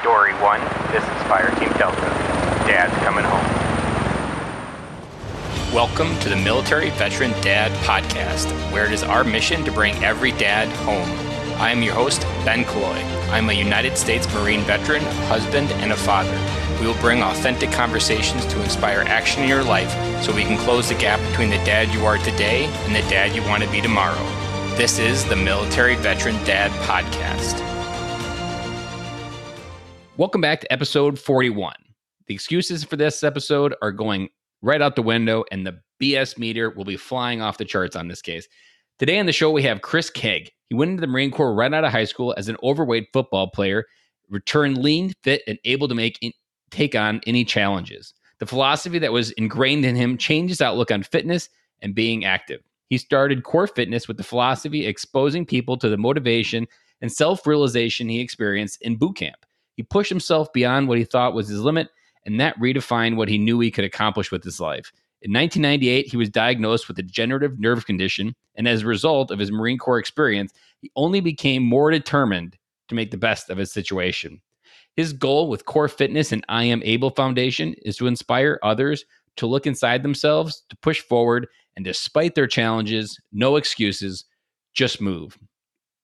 Story 1, this is Fireteam Delta. Dad's coming home. Welcome to the Military Veteran Dad Podcast, where it is our mission to bring every dad home. I am your host, Ben Killoy. I'm a United States Marine veteran, husband, and a father. We will bring authentic conversations to inspire action in your life so we can close the gap between the dad you are today and the dad you want to be tomorrow. This is the Military Veteran Dad Podcast. Welcome back to episode 41. The excuses for this episode are going right out the window, and the BS meter will be flying off the charts on this case. Today on the show, we have Chris Kaag. He went into the Marine Corps right out of high school as an overweight football player, returned lean, fit, and able to take on any challenges. The philosophy that was ingrained in him changed his outlook on fitness and being active. He started Core Fitness with the philosophy exposing people to the motivation and self-realization he experienced in boot camp. He pushed himself beyond what he thought was his limit, and that redefined what he knew he could accomplish with his life. In 1998, he was diagnosed with a degenerative nerve condition, and as a result of his Marine Corps experience, he only became more determined to make the best of his situation. His goal with Core Fitness and I Am Able Foundation is to inspire others to look inside themselves, to push forward, and despite their challenges, no excuses, just move.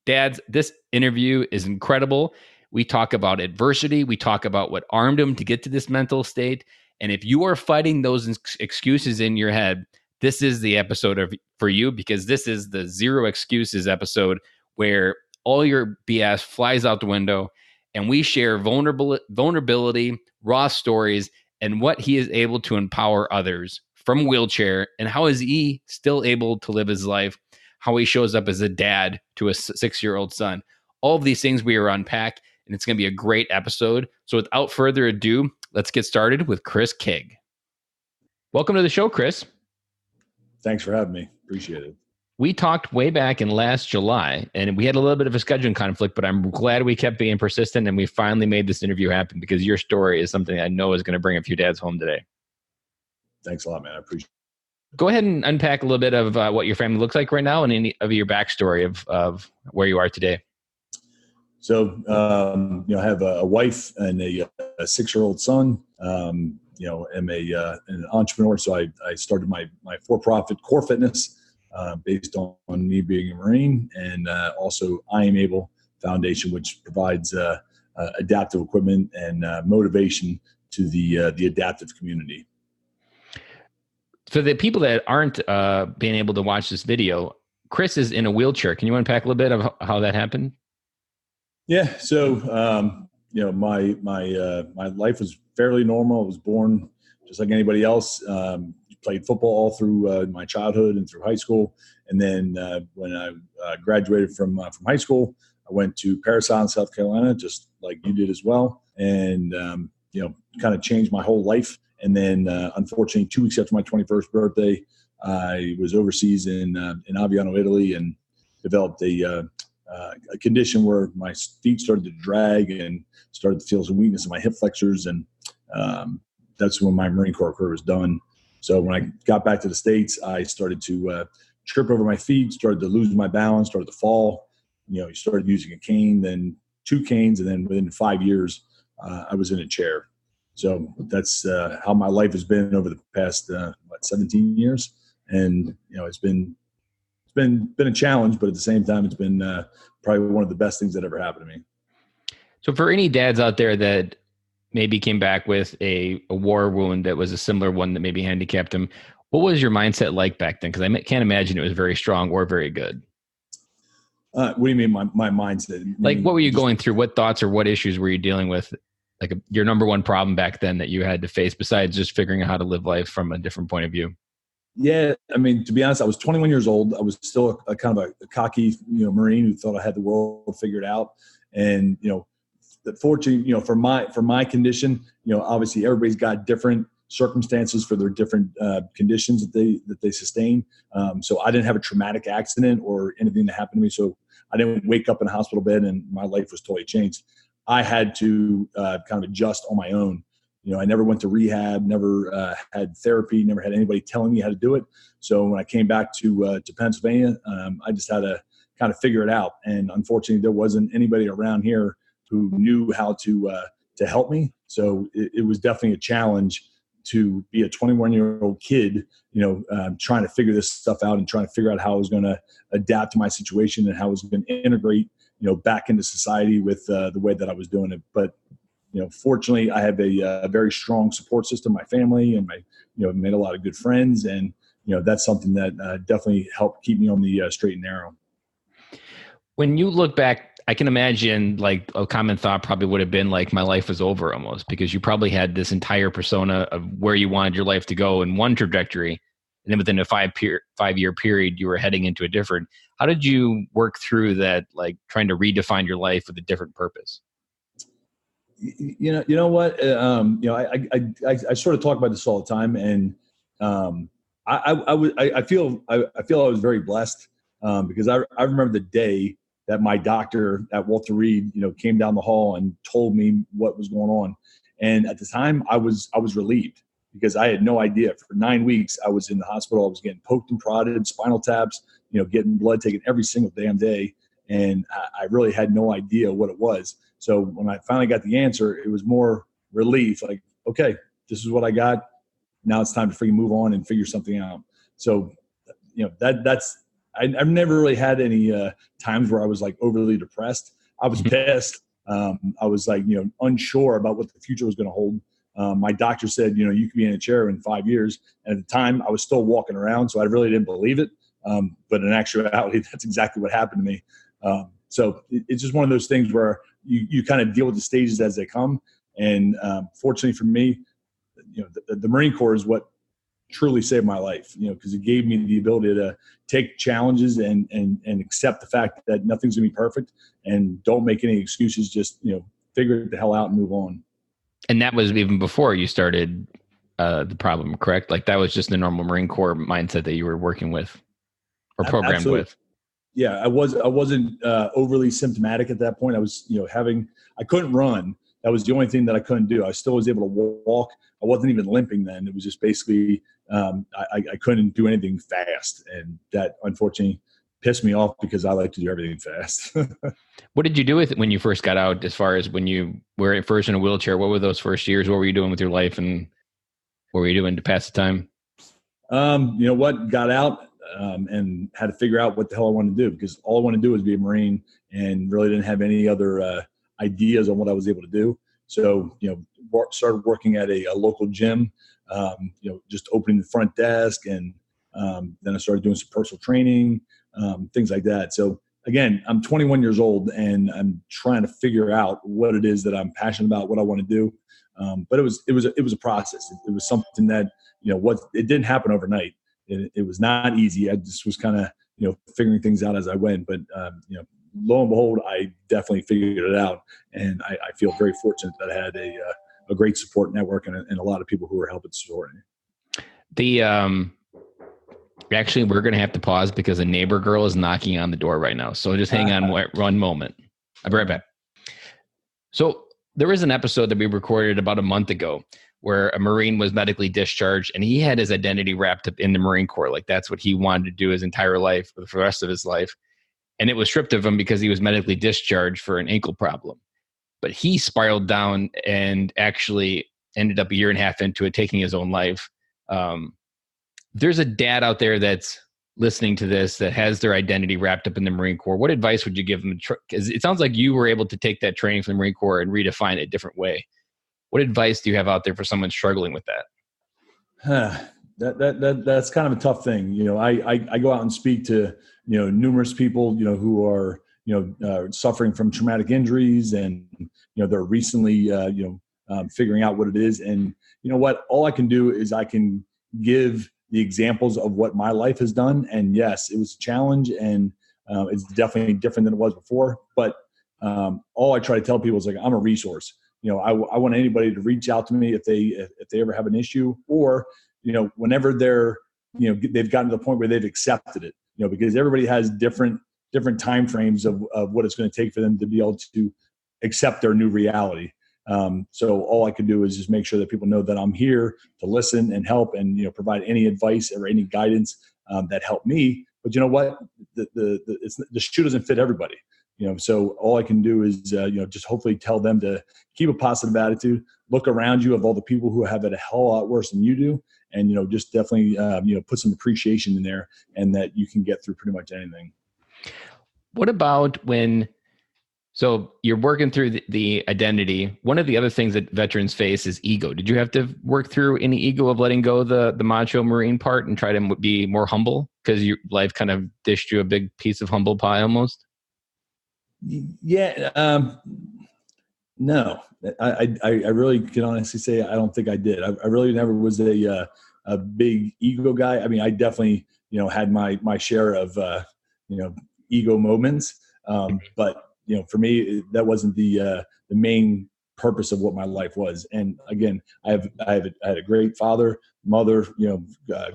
Dads, this interview is incredible. We talk about adversity. We talk about what armed him to get to this mental state. And if you are fighting those excuses in your head, this is the episode for you, because this is the Zero Excuses episode where all your BS flies out the window and we share vulnerability, raw stories, and what he is able to empower others from wheelchair, and how is he still able to live his life, how he shows up as a dad to a 6-year-old son. All of these things we are unpack, and it's going to be a great episode. So without further ado, let's get started with Chris Kaag. Welcome to the show, Chris. Thanks for having me. Appreciate it. We talked way back in last July, and we had a little bit of a scheduling conflict, but I'm glad we kept being persistent, and we finally made this interview happen, because your story is something I know is going to bring a few dads home today. Thanks a lot, man. I appreciate it. Go ahead and unpack a little bit of what your family looks like right now and any of your backstory of where you are today. So, I have a wife and a 6-year-old son. I'm an entrepreneur. So I started my for-profit Core Fitness based on me being a Marine, and also I Am Able Foundation, which provides adaptive equipment and motivation to the adaptive community. For the people that aren't being able to watch this video, Chris is in a wheelchair. Can you unpack a little bit of how that happened? Yeah. So, my life was fairly normal. I was born just like anybody else. Played football all through my childhood and through high school. And then when I graduated from high school, I went to Parris Island, South Carolina, just like you did as well. And, kind of changed my whole life. And then, unfortunately, 2 weeks after my 21st birthday, I was overseas in Aviano, Italy, and developed a condition where my feet started to drag and started to feel some weakness in my hip flexors. And that's when my Marine Corps career was done. So when I got back to the States, I started to trip over my feet, started to lose my balance, started to fall. You started using a cane, then 2 canes, and then within 5 years, I was in a chair. So that's how my life has been over the past 17 years, and it's been a challenge, but at the same time, it's been probably one of the best things that ever happened to me. So for any dads out there that maybe came back with a war wound that was a similar one that maybe handicapped him, what was your mindset like back then? Because I can't imagine it was very strong or very good. What do you mean my mindset? Like, what were you going through? What thoughts or what issues were you dealing with? Like your number one problem back then that you had to face, besides just figuring out how to live life from a different point of view? Yeah. I mean, to be honest, I was 21 years old. I was still a kind of a cocky, Marine who thought I had the world figured out. And, fortunately, for my condition, obviously everybody's got different circumstances for their different conditions that they sustain. So I didn't have a traumatic accident or anything that happened to me. So I didn't wake up in a hospital bed and my life was totally changed. I had to kind of adjust on my own. I never went to rehab, never had therapy, never had anybody telling me how to do it. So when I came back to Pennsylvania, I just had to kind of figure it out. And unfortunately, there wasn't anybody around here who knew how to to help me. So it was definitely a challenge to be a 21-year-old kid, trying to figure this stuff out and trying to figure out how I was going to adapt to my situation and how I was going to integrate, back into society with the way that I was doing it. But, fortunately, I have a very strong support system, my family, and made a lot of good friends. And, that's something that definitely helped keep me on the straight and narrow. When you look back, I can imagine like a common thought probably would have been like, my life was over almost, because you probably had this entire persona of where you wanted your life to go in one trajectory. And then within a 5-year period, you were heading into a different. How did you work through that, like trying to redefine your life with a different purpose? You know what? I sort of talk about this all the time, and I feel I was very blessed because I remember the day that my doctor at Walter Reed, came down the hall and told me what was going on, and at the time I was relieved because I had no idea. For 9 weeks, I was in the hospital. I was getting poked and prodded, spinal taps, getting blood taken every single damn day, and I really had no idea what it was. So when I finally got the answer, it was more relief. Like, okay, this is what I got. Now it's time to freaking move on and figure something out. So, I've never really had any times where I was like overly depressed. I was pissed. I was like, unsure about what the future was going to hold. My doctor said, you could be in a chair in 5 years. And at the time I was still walking around, so I really didn't believe it. But in actuality, that's exactly what happened to me. So it's just one of those things where you kind of deal with the stages as they come. And fortunately for me, the Marine Corps is what truly saved my life, because it gave me the ability to take challenges and accept the fact that nothing's going to be perfect, and don't make any excuses. Just, figure it the hell out and move on. And that was even before you started the problem, correct? Like that was just the normal Marine Corps mindset that you were working with or programmed Absolutely. with. Yeah, I wasn't overly symptomatic at that point. I was, I couldn't run. That was the only thing that I couldn't do. I still was able to walk. I wasn't even limping then. It was just basically, I couldn't do anything fast. And that unfortunately pissed me off because I like to do everything fast. What did you do with it when you first got out, as far as when you were at first in a wheelchair? What were those first years? What were you doing with your life, and what were you doing to pass the time? Got out and had to figure out what the hell I wanted to do, because all I wanted to do was be a Marine and really didn't have any other ideas on what I was able to do. So, started working at a local gym, just opening the front desk. And then I started doing some personal training, things like that. So again, I'm 21 years old and I'm trying to figure out what it is that I'm passionate about, what I want to do. But it was a process. It was something that, it didn't happen overnight. It was not easy. I just was kind of, figuring things out as I went. But, lo and behold, I definitely figured it out. And I feel very fortunate that I had a great support network and a lot of people who were helping support me. Actually, we're going to have to pause because a neighbor girl is knocking on the door right now. So just hang on one moment. I'll be right back. So there is an episode that we recorded about a month ago where a Marine was medically discharged and he had his identity wrapped up in the Marine Corps. Like that's what he wanted to do his entire life for the rest of his life. And it was stripped of him because he was medically discharged for an ankle problem. But he spiraled down and actually ended up a year and a half into it, taking his own life. There's a dad out there that's listening to this that has their identity wrapped up in the Marine Corps. What advice would you give them? Because it sounds like you were able to take that training from the Marine Corps and redefine it a different way. What advice do you have out there for someone struggling with that? That's kind of a tough thing. I go out and speak to, numerous people, who are, suffering from traumatic injuries and, they're recently, figuring out what it is. And all I can do is I can give the examples of what my life has done. And yes, it was a challenge and it's definitely different than it was before. But all I try to tell people is like, I'm a resource. I want anybody to reach out to me if they ever have an issue, or, whenever they're, they've gotten to the point where they've accepted it, because everybody has different time frames of what it's going to take for them to be able to accept their new reality. So all I can do is just make sure that people know that I'm here to listen and help and, provide any advice or any guidance that help me. But you know what? The shoe doesn't fit everybody. So all I can do is, just hopefully tell them to keep a positive attitude, look around you of all the people who have it a hell lot worse than you do. And, just definitely, put some appreciation in there, and that you can get through pretty much anything. What about so you're working through the identity. One of the other things that veterans face is ego. Did you have to work through any ego of letting go the macho Marine part and try to be more humble because your life kind of dished you a big piece of humble pie almost? Yeah. No, I really can honestly say I don't think I did. I really never was a big ego guy. I mean, I definitely, had my share of, ego moments. But, for me, that wasn't the main purpose of what my life was. And again, I had a great father, mother,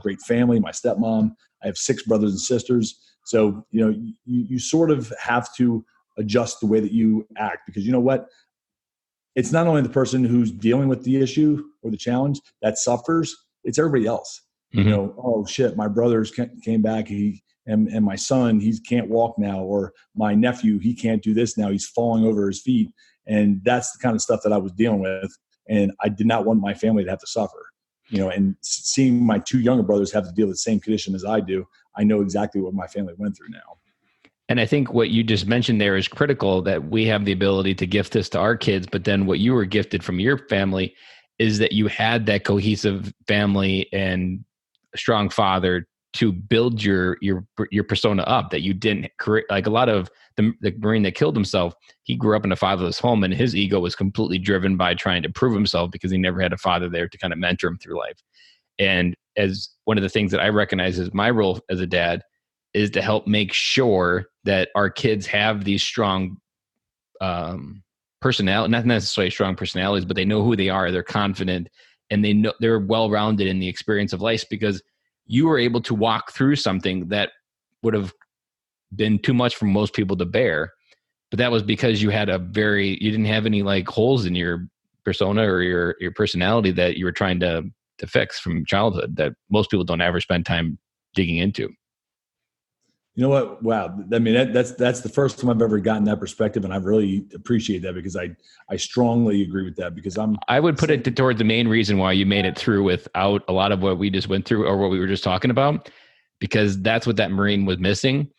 great family, my stepmom. I have 6 brothers and sisters. So, you sort of have to adjust the way that you act, because you know what? It's not only the person who's dealing with the issue or the challenge that suffers, it's everybody else. Mm-hmm. Oh shit, my brothers came back. And my son, he can't walk now, or my nephew, he can't do this now. He's falling over his feet. And that's the kind of stuff that I was dealing with. And I did not want my family to have to suffer, and seeing my 2 younger brothers have to deal with the same condition as I do, I know exactly what my family went through now. And I think what you just mentioned there is critical, that we have the ability to gift this to our kids. But then what you were gifted from your family is that you had that cohesive family and a strong father to build your persona up, that you didn't create. Like a lot of the Marine that killed himself, he grew up in a fatherless home, and his ego was completely driven by trying to prove himself because he never had a father there to kind of mentor him through life. And as one of the things that I recognize as my role as a dad is to help make sure that our kids have these strong personality, not necessarily strong personalities, but they know who they are. They're confident, and they know they're well-rounded in the experience of life, because you were able to walk through something that would have been too much for most people to bear. But that was because you didn't have any like holes in your persona or your personality that you were trying to fix from childhood that most people don't ever spend time digging into. You know what? Wow. I mean, that's the first time I've ever gotten that perspective. And I really appreciate that, because I strongly agree with that, because I would put it toward the main reason why you made it through without a lot of what we just went through or what we were just talking about, because that's what that Marine was missing.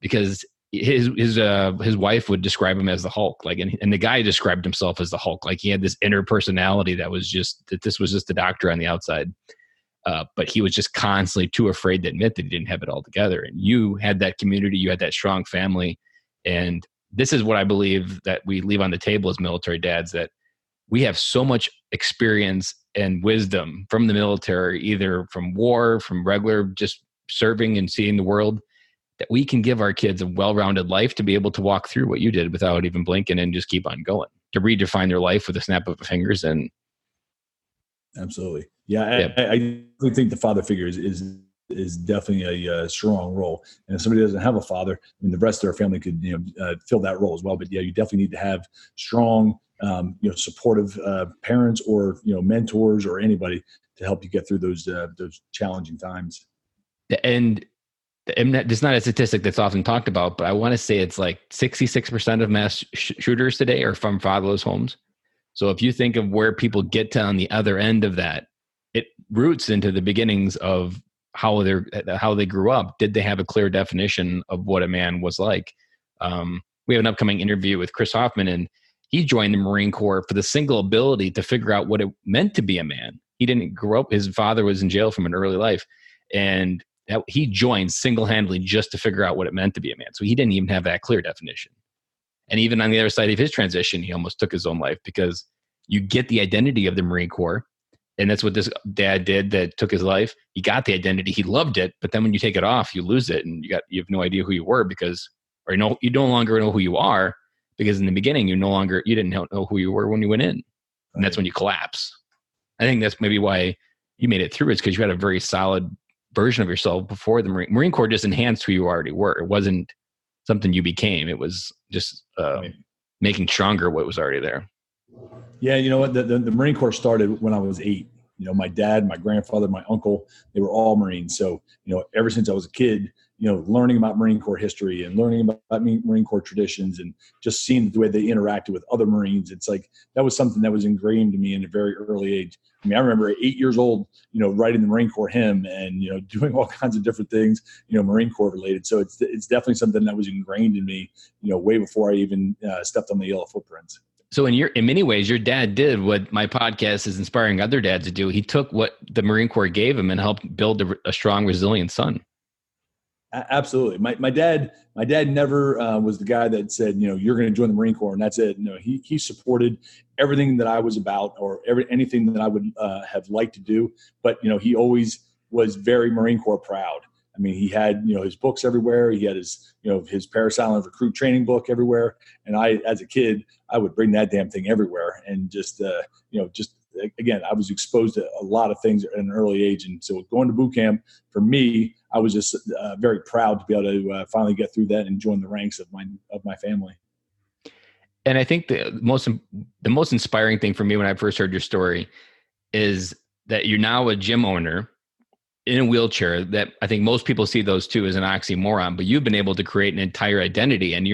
Because his wife would describe him as the Hulk, like, and the guy described himself as the Hulk. Like he had this inner personality that this was just the doctor on the outside. But he was just constantly too afraid to admit that he didn't have it all together. And you had that community, you had that strong family. And this is what I believe that we leave on the table as military dads, that we have so much experience and wisdom from the military, either from war, from regular just serving and seeing the world, that we can give our kids a well-rounded life to be able to walk through what you did without even blinking and just keep on going, to redefine their life with a snap of the fingers. And absolutely. Yeah, I think the father figure is definitely a strong role. And if somebody doesn't have a father, I mean, the rest of their family could fill that role as well. But yeah, you definitely need to have strong, supportive parents or mentors or anybody to help you get through those challenging times. And it's not a statistic that's often talked about, but I want to say it's like 66% of mass shooters today are from fatherless homes. So if you think of where people get to on the other end of that, it roots into the beginnings of how they grew up. Did they have a clear definition of what a man was like? We have an upcoming interview with Chris Hoffman, and he joined the Marine Corps for the single ability to figure out what it meant to be a man. He didn't grow up. His father was in jail from an early life, and he joined single-handedly just to figure out what it meant to be a man. So he didn't even have that clear definition. And even on the other side of his transition, he almost took his own life, because you get the identity of the Marine Corps. And that's what this dad did that took his life. He got the identity. He loved it. But then when you take it off, you lose it. And you have no idea who you were, you no longer know who you are, because in the beginning, you didn't know who you were when you went in. And that's when you collapse. I think that's maybe why you made it through, is because you had a very solid version of yourself before the Marine Corps just enhanced who you already were. It wasn't something you became. It was just making stronger what was already there. Yeah, you know what? The Marine Corps started when I was 8. My dad, my grandfather, my uncle, they were all Marines. So, ever since I was a kid, learning about Marine Corps history and learning about Marine Corps traditions and just seeing the way they interacted with other Marines. It's like that was something that was ingrained to me in a very early age. I mean, I remember at 8 years old, writing the Marine Corps hymn and, doing all kinds of different things, Marine Corps related. So it's definitely something that was ingrained in me, way before I even stepped on the yellow footprints. So in many ways, your dad did what my podcast is inspiring other dads to do. He took what the Marine Corps gave him and helped build a strong, resilient son. Absolutely. My dad never was the guy that said, you're going to join the Marine Corps and that's it. No, he supported everything that I was about or anything that I would have liked to do. But, he always was very Marine Corps proud. I mean, he had, his books everywhere. He had his Parasailing recruit training book everywhere. And I, as a kid, I would bring that damn thing everywhere. And just again, I was exposed to a lot of things at an early age. And so going to boot camp for me, I was just very proud to be able to finally get through that and join the ranks of my family. And I think the most inspiring thing for me when I first heard your story is that you're now a gym owner in a wheelchair. That I think most people see those two as an oxymoron, but you've been able to create an entire identity, and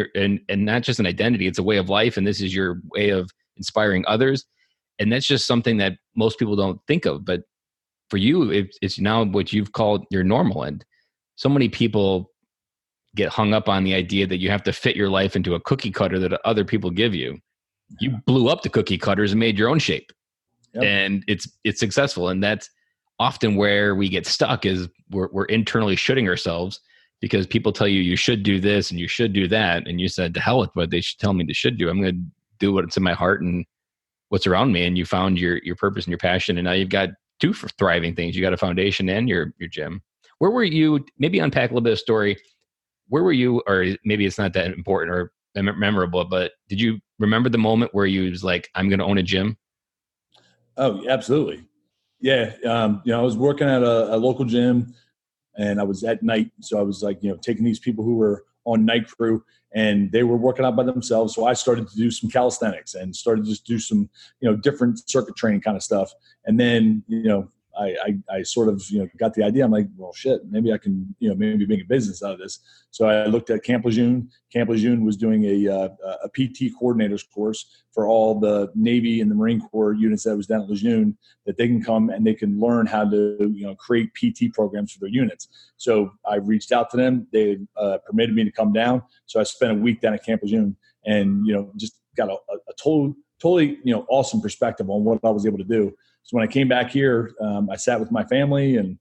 and not just an identity, it's a way of life. And this is your way of inspiring others. And that's just something that most people don't think of. But for you, it's now what you've called your normal. And so many people get hung up on the idea that you have to fit your life into a cookie cutter that other people give you. You blew up the cookie cutters and made your own shape. Yep. And it's successful. And that's often where we get stuck is we're internally shooting ourselves because people tell you should do this and you should do that. And you said, to hell with what they should tell me to should do. I'm going to do what's in my heart and what's around me. And you found your purpose and your passion. And now you've got two thriving things. You got a foundation and your gym. Where were you? Maybe unpack a little bit of story. Where were you? Or maybe it's not that important or memorable, but did you remember the moment where you was like, I'm going to own a gym? Oh, absolutely. Yeah. I was working at a local gym and I was at night. So I was like, taking these people who were on night crew and they were working out by themselves. So I started to do some calisthenics and started to just do some, different circuit training kind of stuff. And then, I sort of, got the idea. I'm like, well, shit, maybe I can, maybe make a business out of this. So I looked at Camp Lejeune. Camp Lejeune was doing a PT coordinator's course for all the Navy and the Marine Corps units that was down at Lejeune, that they can come and they can learn how to, create PT programs for their units. So I reached out to them. They permitted me to come down. So I spent a week down at Camp Lejeune and, just got a totally, awesome perspective on what I was able to do. So when I came back here, I sat with my family and,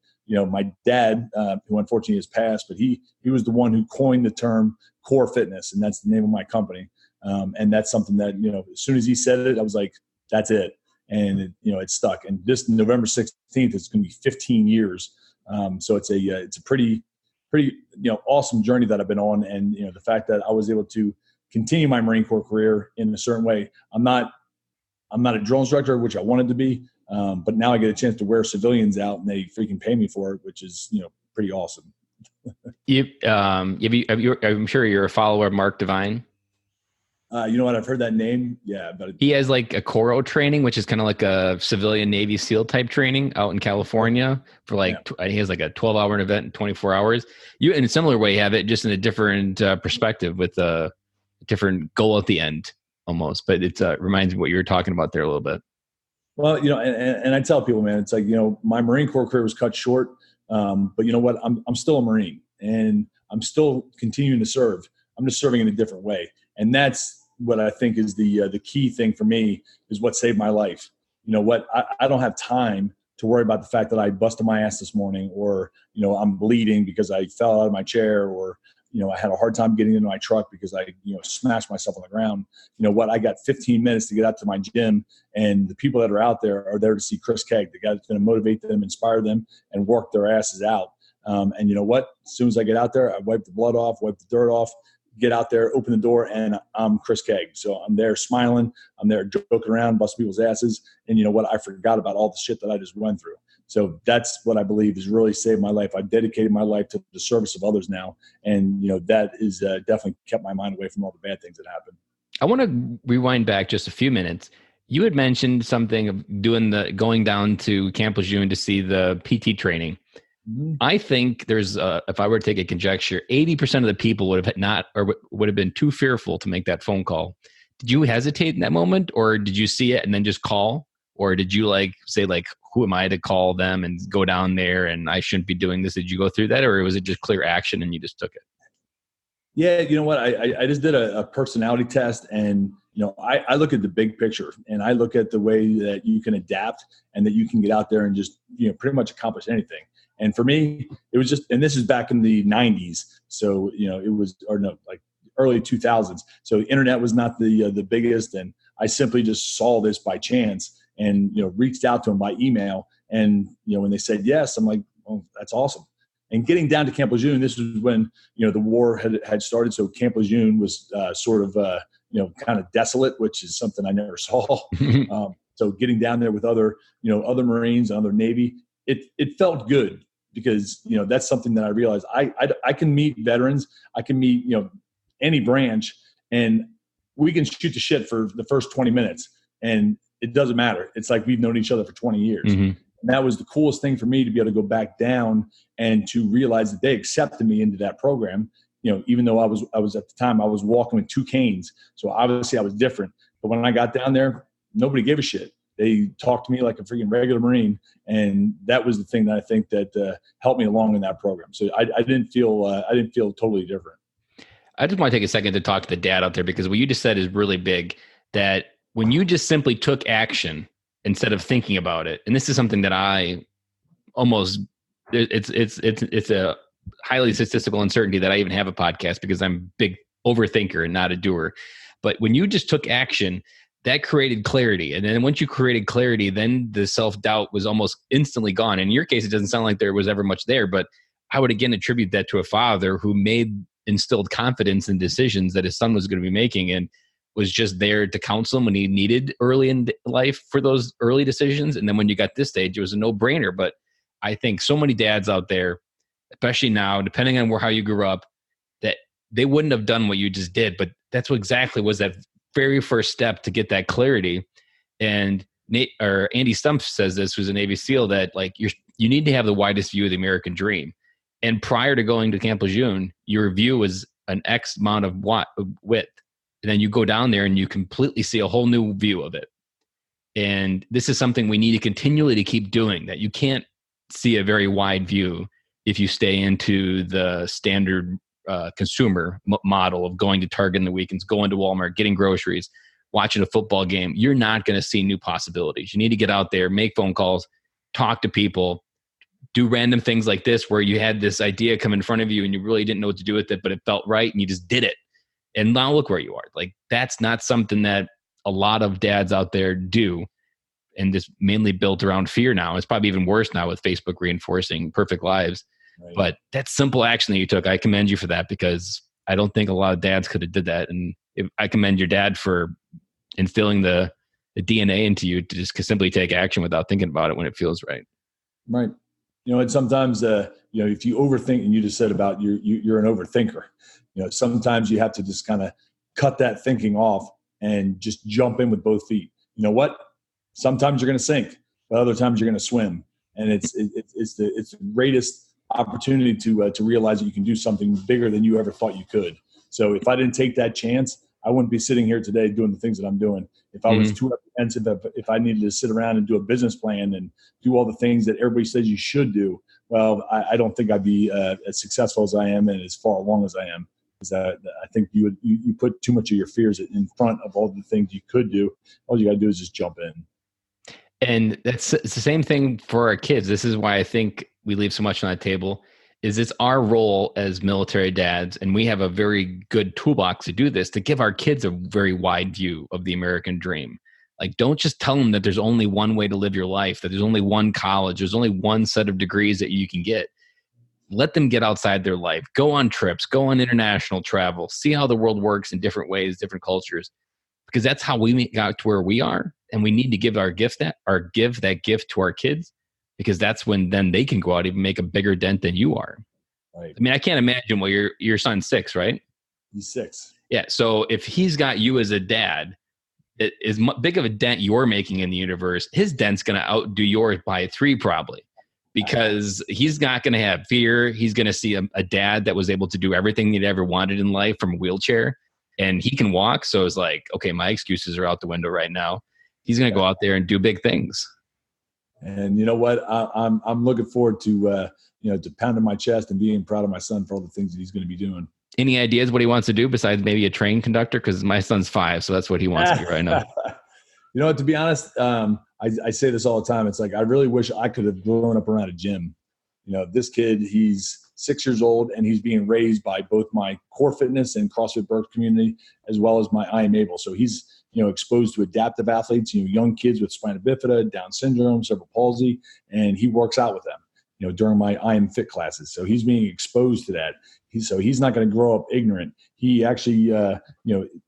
my dad, who unfortunately has passed, but he was the one who coined the term core fitness. And that's the name of my company. And that's something that, as soon as he said it, I was like, that's it. And, it stuck. And this November 16th, it's going to be 15 years. So it's a pretty, awesome journey that I've been on. And, the fact that I was able to continue my Marine Corps career in a certain way. I'm not a drill instructor, which I wanted to be. But now I get a chance to wear civilians out and they freaking pay me for it, which is, pretty awesome. I'm sure you're a follower of Mark Divine. You know what? I've heard that name. Yeah. But he has like a Coro training, which is kind of like a civilian Navy SEAL type training out in California for he has like a 12-hour event in 24 hours. You, in a similar way, have it just in a different perspective with a different goal at the end almost. But it reminds me what you were talking about there a little bit. Well, and I tell people, man, it's like, my Marine Corps career was cut short. But you know what? I'm still a Marine and I'm still continuing to serve. I'm just serving in a different way. And that's what I think is the key thing for me is what saved my life. You know what? I don't have time to worry about the fact that I busted my ass this morning or, I'm bleeding because I fell out of my chair or, I had a hard time getting into my truck because I, smashed myself on the ground. You know what? I got 15 minutes to get out to my gym, and the people that are out there are there to see Chris Kaag, the guy that's going to motivate them, inspire them, and work their asses out. And you know what? As soon as I get out there, I wipe the blood off, wipe the dirt off, get out there, open the door, and I'm Chris Kaag. So I'm there smiling. I'm there joking around, busting people's asses. And you know what? I forgot about all the shit that I just went through. So that's what I believe has really saved my life. I dedicated my life to the service of others now. And, that is definitely kept my mind away from all the bad things that happened. I want to rewind back just a few minutes. You had mentioned something of going down to Camp Lejeune to see the PT training. Mhm. I think there's, if I were to take a conjecture, 80% of the people would have not, or would have been too fearful to make that phone call. Did you hesitate in that moment, or did you see it and then just call? Or did you like say like, who am I to call them and go down there and I shouldn't be doing this? Did you go through that, or was it just clear action and you just took it? Yeah, you know what? I just did a personality test, and I look at the big picture, and I look at the way that you can adapt and that you can get out there and just pretty much accomplish anything. And for me, it was just, and this is back in the '90s, so it was, or no, like early 2000s. So the internet was not the biggest, and I simply just saw this by chance, and reached out to them by email, and when they said yes, I'm like, oh, that's awesome. And getting down to Camp Lejeune, this was when the war had started. So Camp Lejeune was sort of kind of desolate, which is something I never saw. So getting down there with other other Marines and other Navy, it felt good because that's something that I realized I can meet veterans, I can meet any branch, and we can shoot the shit for the first 20 minutes, and it doesn't matter. It's like we've known each other for 20 years. Mm-hmm. And that was the coolest thing for me, to be able to go back down and to realize that they accepted me into that program. Even though I was at the time, I was walking with two canes. So obviously I was different. But when I got down there, nobody gave a shit. They talked to me like a freaking regular Marine. And that was the thing that I think that helped me along in that program. So I didn't feel totally different. I just want to take a second to talk to the dad out there, because what you just said is really big, that when you just simply took action instead of thinking about it. And this is something that I almost, it's a highly statistical uncertainty that I even have a podcast, because I'm a big overthinker and not a doer. But when you just took action, that created clarity. And then once you created clarity, then the self-doubt was almost instantly gone. In your case, it doesn't sound like there was ever much there, but I would again attribute that to a father who instilled confidence in decisions that his son was going to be making, and was just there to counsel him when he needed early in life for those early decisions. And then when you got this stage, it was a no-brainer. But I think so many dads out there, especially now, depending on how you grew up, that they wouldn't have done what you just did. But that's what exactly was that very first step to get that clarity. And Andy Stumpf says this, who's a Navy SEAL, that like you need to have the widest view of the American dream. And prior to going to Camp Lejeune, your view was an X amount of width. And then you go down there and you completely see a whole new view of it. And this is something we need to continually to keep doing, that you can't see a very wide view if you stay into the standard consumer model of going to Target in the weekends, going to Walmart, getting groceries, watching a football game. You're not going to see new possibilities. You need to get out there, make phone calls, talk to people, do random things like this, where you had this idea come in front of you and you really didn't know what to do with it, but it felt right and you just did it. And now look where you are. Like, that's not something that a lot of dads out there do. And this mainly built around fear now. It's probably even worse now with Facebook reinforcing perfect lives. Right. But that simple action that you took, I commend you for that, because I don't think a lot of dads could have did that. And I commend your dad for instilling the DNA into you to just simply take action without thinking about it when it feels right. Right. And sometimes, if you overthink, and you just said about you're an overthinker, sometimes you have to just kind of cut that thinking off and just jump in with both feet. You know what? Sometimes you're going to sink, but other times you're going to swim. And it's the greatest opportunity to realize that you can do something bigger than you ever thought you could. So if I didn't take that chance, I wouldn't be sitting here today doing the things that I'm doing. If I was too apprehensive, if I needed to sit around and do a business plan and do all the things that everybody says you should do, well, I don't think I'd be as successful as I am and as far along as I am. Because I think you put too much of your fears in front of all the things you could do. All you got to do is just jump in. And it's the same thing for our kids. This is why I think we leave so much on the table. Is it's our role as military dads, and we have a very good toolbox to do this, to give our kids a very wide view of the American dream. Like, don't just tell them that there's only one way to live your life, that there's only one college, there's only one set of degrees that you can get. Let them get outside their life, go on trips, go on international travel, see how the world works in different ways, different cultures, because that's how we got to where we are. And we need to give give that gift to our kids, because that's when then they can go out and even make a bigger dent than you are. Right. I mean, I can't imagine. Well, your son's 6, right? He's 6. Yeah. So if he's got you as a dad, it is big of a dent you're making in the universe, his dent's going to outdo yours by 3 probably. because he's not going to have fear. He's going to see a dad that was able to do everything he'd ever wanted in life from a wheelchair, and he can walk. So it's like, okay, my excuses are out the window right now. He's going to go out there and do big things. And you know what? I'm looking forward to to pounding my chest and being proud of my son for all the things that he's going to be doing. Any ideas what he wants to do besides maybe a train conductor? Because my son's 5, so that's what he wants to be right now. You know what? To be honest, I say this all the time. It's like I really wish I could have grown up around a gym. You know, this kid, he's 6 years old, and he's being raised by both my Core Fitness and CrossFit Birth community, as well as my I Am Able. So he's exposed to adaptive athletes, young kids with spina bifida, Down syndrome, cerebral palsy, and he works out with them. During my I Am Fit classes. So he's being exposed to that. He's not going to grow up ignorant. He actually,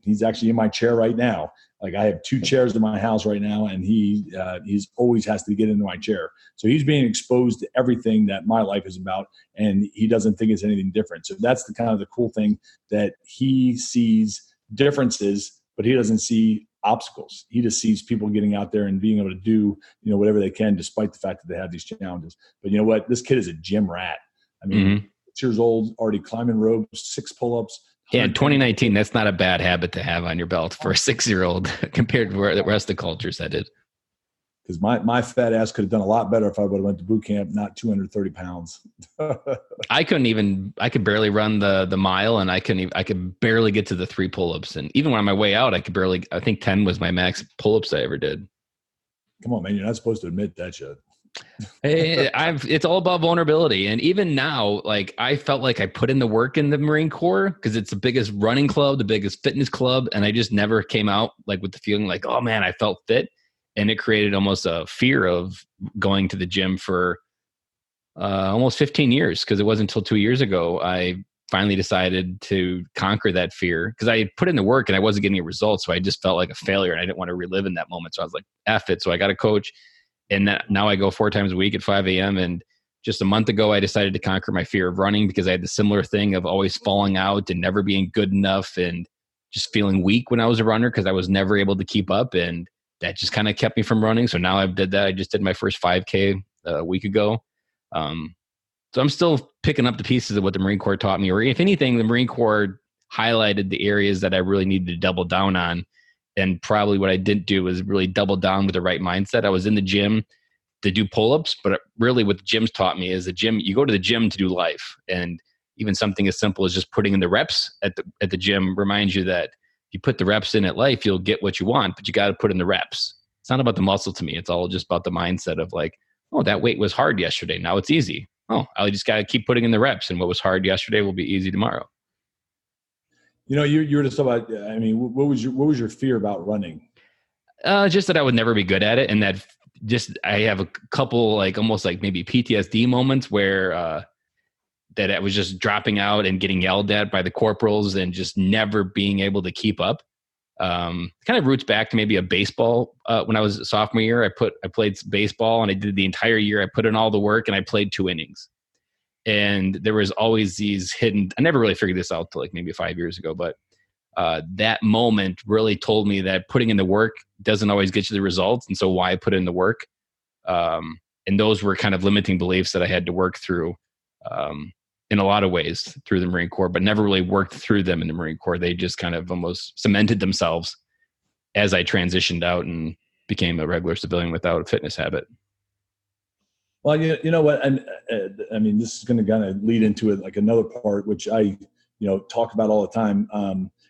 he's actually in my chair right now. Like I have 2 chairs in my house right now, and he's always has to get into my chair. So he's being exposed to everything that my life is about, and he doesn't think it's anything different. So that's the kind of the cool thing, that he sees differences, but he doesn't see obstacles. He just sees people getting out there and being able to do, whatever they can, despite the fact that they have these challenges. But you know what? This kid is a gym rat. I mean, 6 years old, already climbing ropes, 6 pull-ups. Yeah, in 2019, that's not a bad habit to have on your belt for a 6-year-old compared to where the rest of the culture's headed. Because my fat ass could have done a lot better if I would have went to boot camp, not 230 pounds. I could barely run the mile, and I could barely get to the 3 pull-ups. And even when on my way out, I think 10 was my max pull-ups I ever did. Come on, man. You're not supposed to admit that shit. It's all about vulnerability. And even now, like I felt like I put in the work in the Marine Corps because it's the biggest running club, the biggest fitness club. And I just never came out like with the feeling like, oh man, I felt fit. And it created almost a fear of going to the gym for almost 15 years, because it wasn't until 2 years ago I finally decided to conquer that fear, because I put in the work and I wasn't getting a result. So I just felt like a failure, and I didn't want to relive in that moment. So I was like, F it. So I got a coach, and now I go 4 times a week at 5 a.m. And just a month ago, I decided to conquer my fear of running, because I had the similar thing of always falling out and never being good enough and just feeling weak when I was a runner, because I was never able to keep up. And that just kind of kept me from running. So now I've did that. I just did my first 5K a week ago. So I'm still picking up the pieces of what the Marine Corps taught me, or if anything, the Marine Corps highlighted the areas that I really needed to double down on. And probably what I didn't do was really double down with the right mindset. I was in the gym to do pull-ups, but really what the gym's taught me is you go to the gym to do life. And even something as simple as just putting in the reps at the gym reminds you that you put the reps in at life, you'll get what you want, but you got to put in the reps. It's not about the muscle to me. It's all just about the mindset of like, oh, that weight was hard yesterday. Now it's easy. Oh, I just got to keep putting in the reps, and what was hard yesterday will be easy tomorrow. You were just about, I mean, what was your fear about running? Just that I would never be good at it. And that just, I have a couple, like almost like maybe PTSD moments where, that I was just dropping out and getting yelled at by the corporals and just never being able to keep up. Kind of roots back to maybe a baseball. When I was a sophomore year, I played baseball, and I did the entire year. I put in all the work, and I played 2 innings. And there was always these hidden, I never really figured this out till like maybe 5 years ago, but that moment really told me that putting in the work doesn't always get you the results. And so why put in the work? And those were kind of limiting beliefs that I had to work through in a lot of ways through the Marine Corps, but never really worked through them in the Marine Corps. They just kind of almost cemented themselves as I transitioned out and became a regular civilian without a fitness habit. Well, you know what? And I mean, this is going to kind of lead into it, like another part, which I, talk about all the time.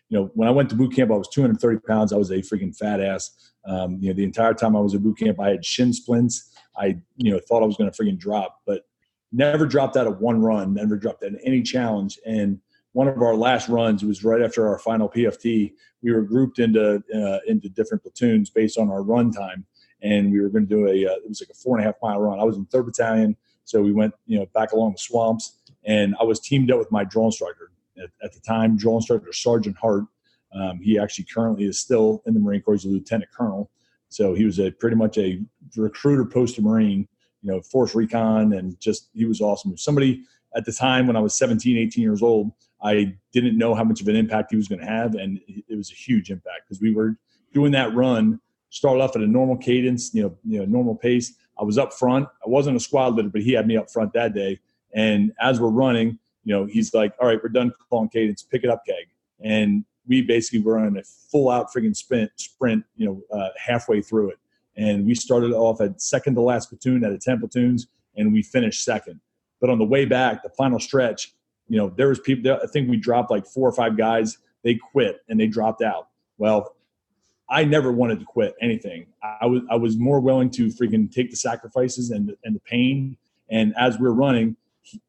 When I went to boot camp, I was 230 pounds. I was a freaking fat ass. The entire time I was at boot camp, I had shin splints. I, thought I was going to freaking drop, but never dropped out of one run, never dropped out of any challenge. And one of our last runs was right after our final PFT. We were grouped into different platoons based on our run time. And we were going to do it was like a 4.5 mile run. I was in 3rd Battalion. So we went, back along the swamps, and I was teamed up with my drill instructor at the time, drill instructor, Sergeant Hart. He actually currently is still in the Marine Corps. He's a lieutenant colonel. So he was pretty much a recruiter posted Marine, force recon, and just, he was awesome. Somebody at the time when I was 17, 18 years old, I didn't know how much of an impact he was going to have. And it was a huge impact, because we were doing that run, started off at a normal cadence, normal pace. I was up front. I wasn't a squad leader, but he had me up front that day. And as we're running, he's like, all right, we're done calling cadence. Pick it up, Keg. And we basically were on a full out friggin' sprint, halfway through it. And we started off at second to last platoon out of 10 platoons, and we finished second. But on the way back, the final stretch, there was people there. I think we dropped like 4 or 5 guys. They quit and they dropped out. Well, I never wanted to quit anything. I was more willing to freaking take the sacrifices and the pain. And as we're running,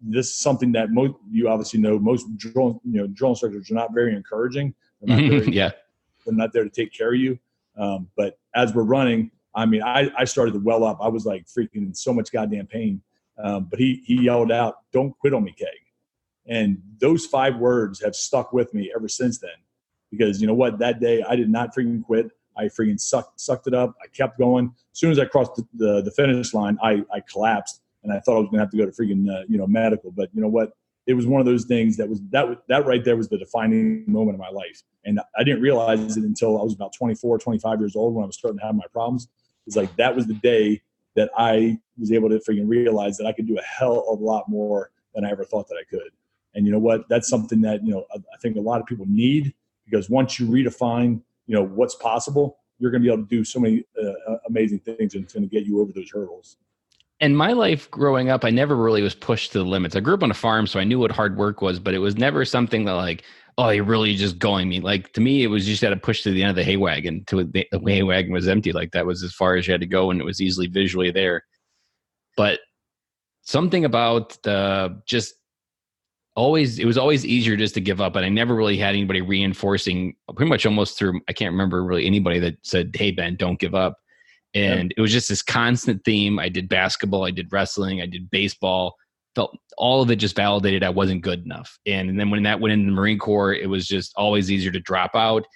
this is something that you obviously know, most drill instructors are not very encouraging. They're not there to take care of you. But as we're running, I started to well up. I was like freaking in so much goddamn pain. But he yelled out, "Don't quit on me, Keg." And those 5 words have stuck with me ever since then. Because you know what? That day I did not freaking quit. I freaking sucked it up. I kept going. As soon as I crossed the finish line, I collapsed, and I thought I was going to have to go to freaking medical. But you know what? It was one of those things that right there was the defining moment of my life. And I didn't realize it until I was about 24, 25 years old when I was starting to have my problems. It's like that was the day that I was able to freaking realize that I could do a hell of a lot more than I ever thought that I could. And you know what? That's something that I think a lot of people need. Because once you redefine, what's possible, you're going to be able to do so many amazing things, and it's going to get you over those hurdles. In my life growing up, I never really was pushed to the limits. I grew up on a farm, so I knew what hard work was, but it was never something that like, oh, you're really just going me. Like to me, it was just had to push to the end of the hay wagon till the hay wagon was empty. Like that was as far as you had to go, and it was easily visually there. But something about it was always easier just to give up. And I never really had anybody reinforcing pretty much almost through, I can't remember really anybody that said, "Hey, Ben, don't give up." And It was just this constant theme. I did basketball, I did wrestling, I did baseball, felt all of it just validated I wasn't good enough. And then when that went into the Marine Corps, it was just always easier to drop out.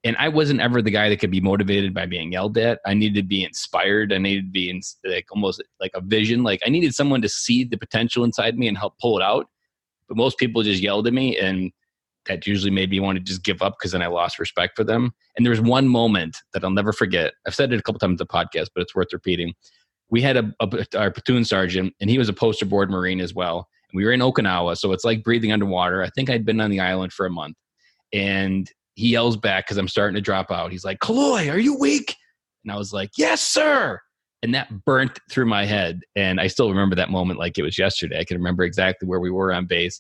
And I wasn't ever the guy that could be motivated by being yelled at. I needed to be inspired. I needed to be almost like a vision. Like I needed someone to see the potential inside me and help pull it out. But most people just yelled at me, and that usually made me want to just give up because then I lost respect for them. And there was one moment that I'll never forget. I've said it a couple times in the podcast, but it's worth repeating. We had our platoon sergeant, and he was a poster board Marine as well. And we were in Okinawa, so it's like breathing underwater. I think I'd been on the island for a month. And he yells back because I'm starting to drop out. He's like, "Kaloy, are you weak?" And I was like, "Yes, sir." And that burnt through my head. And I still remember that moment like it was yesterday. I can remember exactly where we were on base.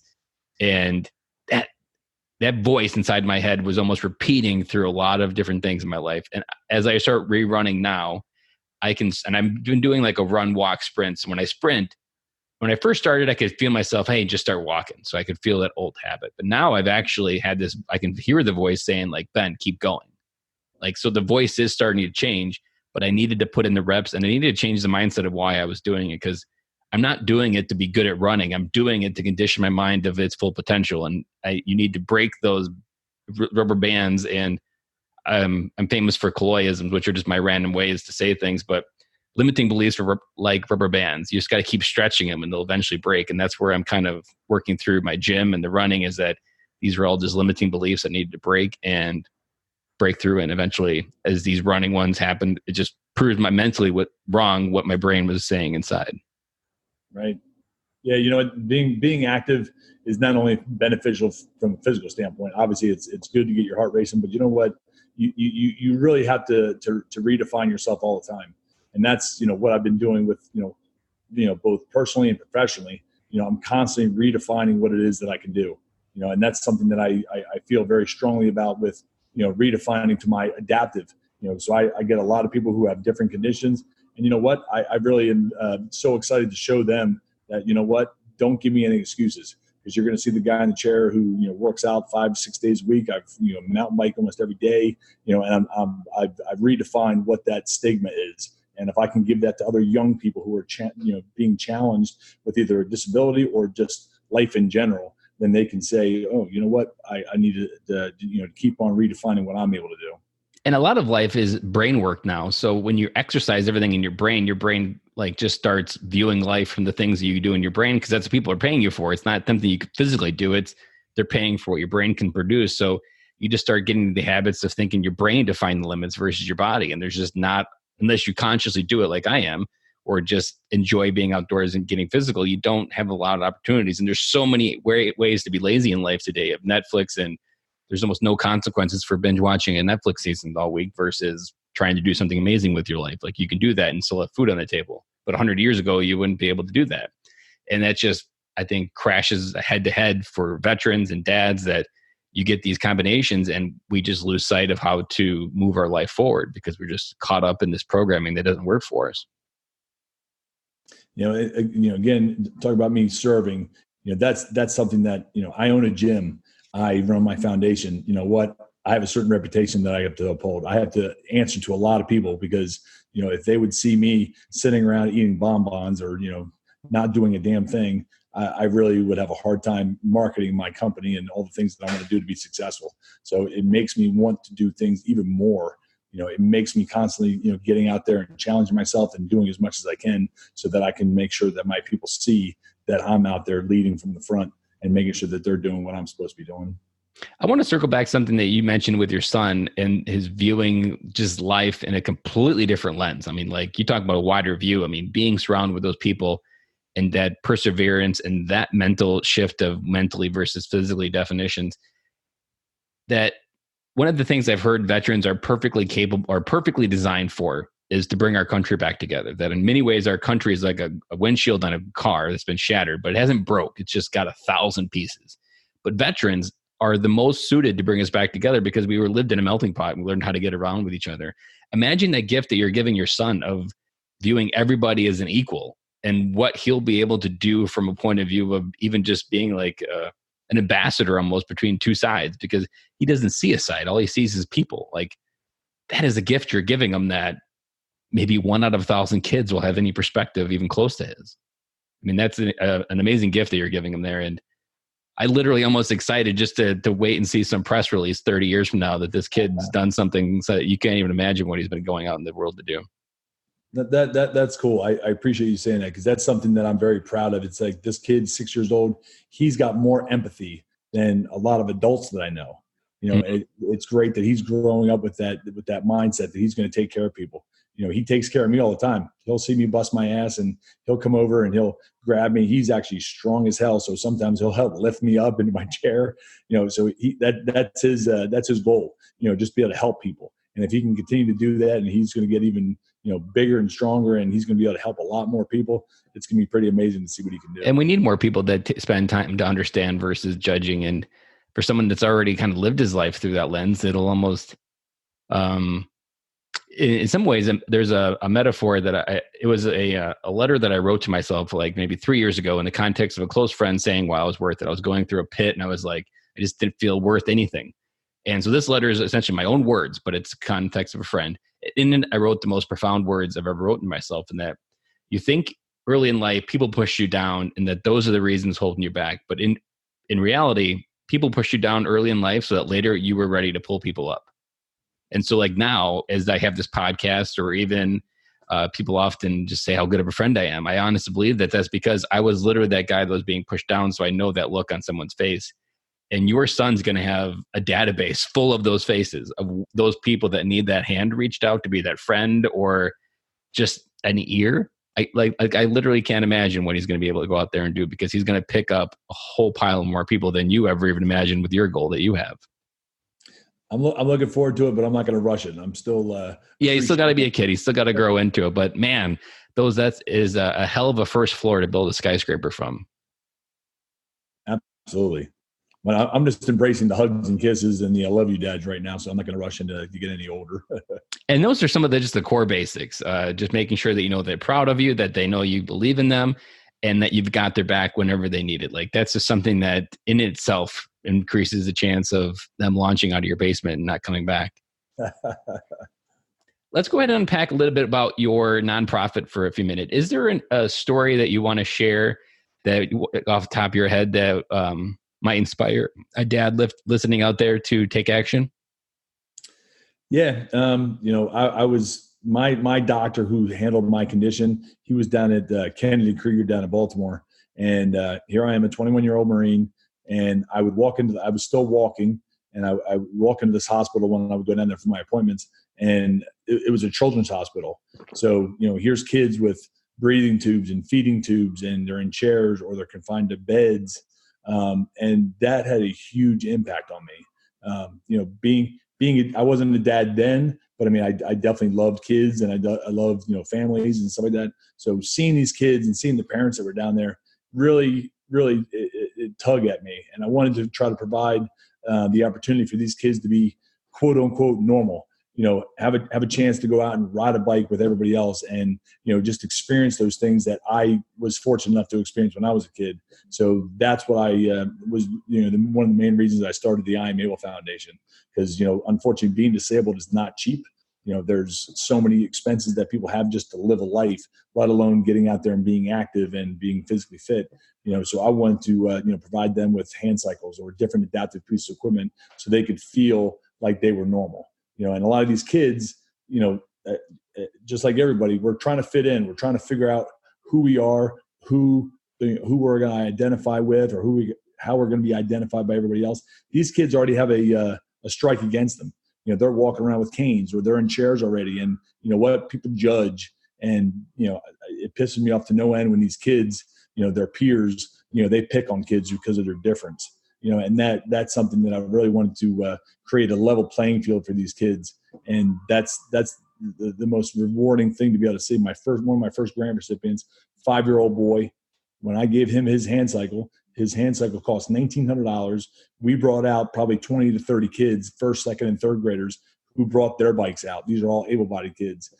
And that voice inside my head was almost repeating through a lot of different things in my life. And as I start rerunning now, and I've been doing like a run, walk, sprints. When I sprint, when I first started, I could feel myself, hey, just start walking. So I could feel that old habit. But now I've actually had this, I can hear the voice saying like, "Ben, keep going." Like, so the voice is starting to change. But I needed to put in the reps, and I needed to change the mindset of why I was doing it, because I'm not doing it to be good at running. I'm doing it to condition my mind of its full potential. And you need to break those rubber bands. And I'm famous for Kaloyisms, which are just my random ways to say things. But limiting beliefs are like rubber bands. You just got to keep stretching them, and they'll eventually break. And that's where I'm kind of working through my gym and the running, is that these are all just limiting beliefs that needed to break and break through. And eventually, as these running ones happened, it just proves mentally what my brain was saying inside. Right. Yeah. Being active is not only beneficial from a physical standpoint. Obviously it's good to get your heart racing, but you know what, you really have to redefine yourself all the time. And that's, what I've been doing with, both personally and professionally. I'm constantly redefining what it is that I can do, and that's something that I feel very strongly about with, redefining to my adaptive, so I get a lot of people who have different conditions, and you know what, I really am so excited to show them that, don't give me any excuses, because you're going to see the guy in the chair who, works out 5-6 days a week. I've, mountain bike almost every day, and I've redefined what that stigma is. And if I can give that to other young people who are, being challenged with either a disability or just life in general, then they can say, "Oh, you know what? I need to keep on redefining what I'm able to do." And a lot of life is brain work now. So when you exercise everything in your brain like just starts viewing life from the things that you do in your brain, because that's what people are paying you for. It's not something you could physically do. They're paying for what your brain can produce. So you just start getting the habits of thinking your brain define the limits versus your body. And there's just not, unless you consciously do it like I am, or just enjoy being outdoors and getting physical, you don't have a lot of opportunities. And there's so many ways to be lazy in life today of Netflix, and there's almost no consequences for binge watching a Netflix season all week versus trying to do something amazing with your life. Like you can do that and still have food on the table. But 100 years ago, you wouldn't be able to do that. And that just, I think, crashes head to head for veterans and dads, that you get these combinations and we just lose sight of how to move our life forward because we're just caught up in this programming that doesn't work for us. Again, talk about me serving, that's something that, I own a gym. I run my foundation. I have a certain reputation that I have to uphold. I have to answer to a lot of people because, if they would see me sitting around eating bonbons or, not doing a damn thing, I really would have a hard time marketing my company and all the things that I want to do to be successful. So it makes me want to do things even more. It makes me constantly, getting out there and challenging myself and doing as much as I can so that I can make sure that my people see that I'm out there leading from the front and making sure that they're doing what I'm supposed to be doing. I want to circle back something that you mentioned with your son and his viewing just life in a completely different lens. I mean, like you talk about a wider view. I mean, being surrounded with those people and that perseverance and that mental shift of mentally versus physically definitions, that one of the things I've heard veterans are perfectly capable or perfectly designed for is to bring our country back together. That in many ways, our country is like a windshield on a car that's been shattered, but it hasn't broke. It's just got 1,000 pieces. But veterans are the most suited to bring us back together because we were lived in a melting pot and we learned how to get around with each other. Imagine that gift that you're giving your son of viewing everybody as an equal and what he'll be able to do from a point of view of even just being like an ambassador almost between two sides, because he doesn't see a side. All he sees is people. Like that is a gift you're giving him that maybe 1 out of 1,000 kids will have any perspective even close to his. I mean, that's an amazing gift that you're giving him there. And I literally almost excited just to wait and see some press release 30 years from now that this kid's done something so that you can't even imagine what he's been going out in the world to do. That's cool. I appreciate you saying that because that's something that I'm very proud of. It's like this kid, 6 years old, he's got more empathy than a lot of adults that I know. It's great that he's growing up with that mindset that he's going to take care of people. He takes care of me all the time. He'll see me bust my ass and he'll come over and he'll grab me. He's actually strong as hell. So sometimes he'll help lift me up into my chair, so that's his goal, just be able to help people. And if he can continue to do that and he's going to get even, bigger and stronger and he's going to be able to help a lot more people, it's going to be pretty amazing to see what he can do. And we need more people that spend time to understand versus judging. And for someone that's already kind of lived his life through that lens, it'll almost, in some ways, there's a metaphor that it was a letter that I wrote to myself like maybe 3 years ago in the context of a close friend saying, well, I was worth it. I was going through a pit and I was like, I just didn't feel worth anything. And so this letter is essentially my own words, but it's context of a friend. In it, I wrote the most profound words I've ever written myself, in that you think early in life, people push you down and that those are the reasons holding you back. But in reality, people push you down early in life so that later you were ready to pull people up. And so like now, as I have this podcast or even people often just say how good of a friend I am, I honestly believe that that's because I was literally that guy that was being pushed down. So I know that look on someone's face. And your son's going to have a database full of those faces, of those people that need that hand reached out to be that friend or just an ear. I literally can't imagine what he's going to be able to go out there and do, because he's going to pick up a whole pile of more people than you ever even imagined with your goal that you have. I'm looking forward to it, but I'm not going to rush it. I'm still yeah, you still got to be a kid. He's still got to grow into it. But man, that is a hell of a first floor to build a skyscraper from. Absolutely. Well, I'm just embracing the hugs and kisses and the I love you dads right now, so I'm not going to rush into to get any older. And those are some of just the core basics. Just making sure that they're proud of you, that they know you believe in them, and that you've got their back whenever they need it. Like that's just something that in itself increases the chance of them launching out of your basement and not coming back. Let's go ahead and unpack a little bit about your nonprofit for a few minutes. Is there a story that you want to share that off the top of your head that might inspire a dad listening out there to take action? Yeah. I was my doctor who handled my condition. He was down at Kennedy Krieger down in Baltimore. And here I am, a 21-year-old Marine. And I would I was still walking, and I would walk into this hospital when I would go down there for my appointments. And it was a children's hospital. So, here's kids with breathing tubes and feeding tubes, and they're in chairs or they're confined to beds. And that had a huge impact on me. I wasn't a dad then, but I mean, I definitely loved kids, and I loved, families and stuff like that. So seeing these kids and seeing the parents that were down there really, really, it tugged at me. And I wanted to try to provide the opportunity for these kids to be quote unquote normal, have a chance to go out and ride a bike with everybody else, and, just experience those things that I was fortunate enough to experience when I was a kid. So that's what I was, one of the main reasons I started the I Am Able Foundation, because, unfortunately being disabled is not cheap. There's so many expenses that people have just to live a life, let alone getting out there and being active and being physically fit. So I wanted to, provide them with hand cycles or different adaptive pieces of equipment so they could feel like they were normal. And a lot of these kids, just like everybody, we're trying to fit in. We're trying to figure out who we are, who we're going to identify with, or how we're going to be identified by everybody else. These kids already have a strike against them. They're walking around with canes, or they're in chairs already, and people judge. And it pisses me off to no end when these kids, their peers, they pick on kids because of their difference. And that's something that I really wanted to create a level playing field for these kids. And that's the most rewarding thing to be able to see. One of my first grant recipients, 5-year-old boy, when I gave him his hand cycle cost $1,900. We brought out probably 20 to 30 kids, first, second, and third graders, who brought their bikes out. These are all able-bodied kids.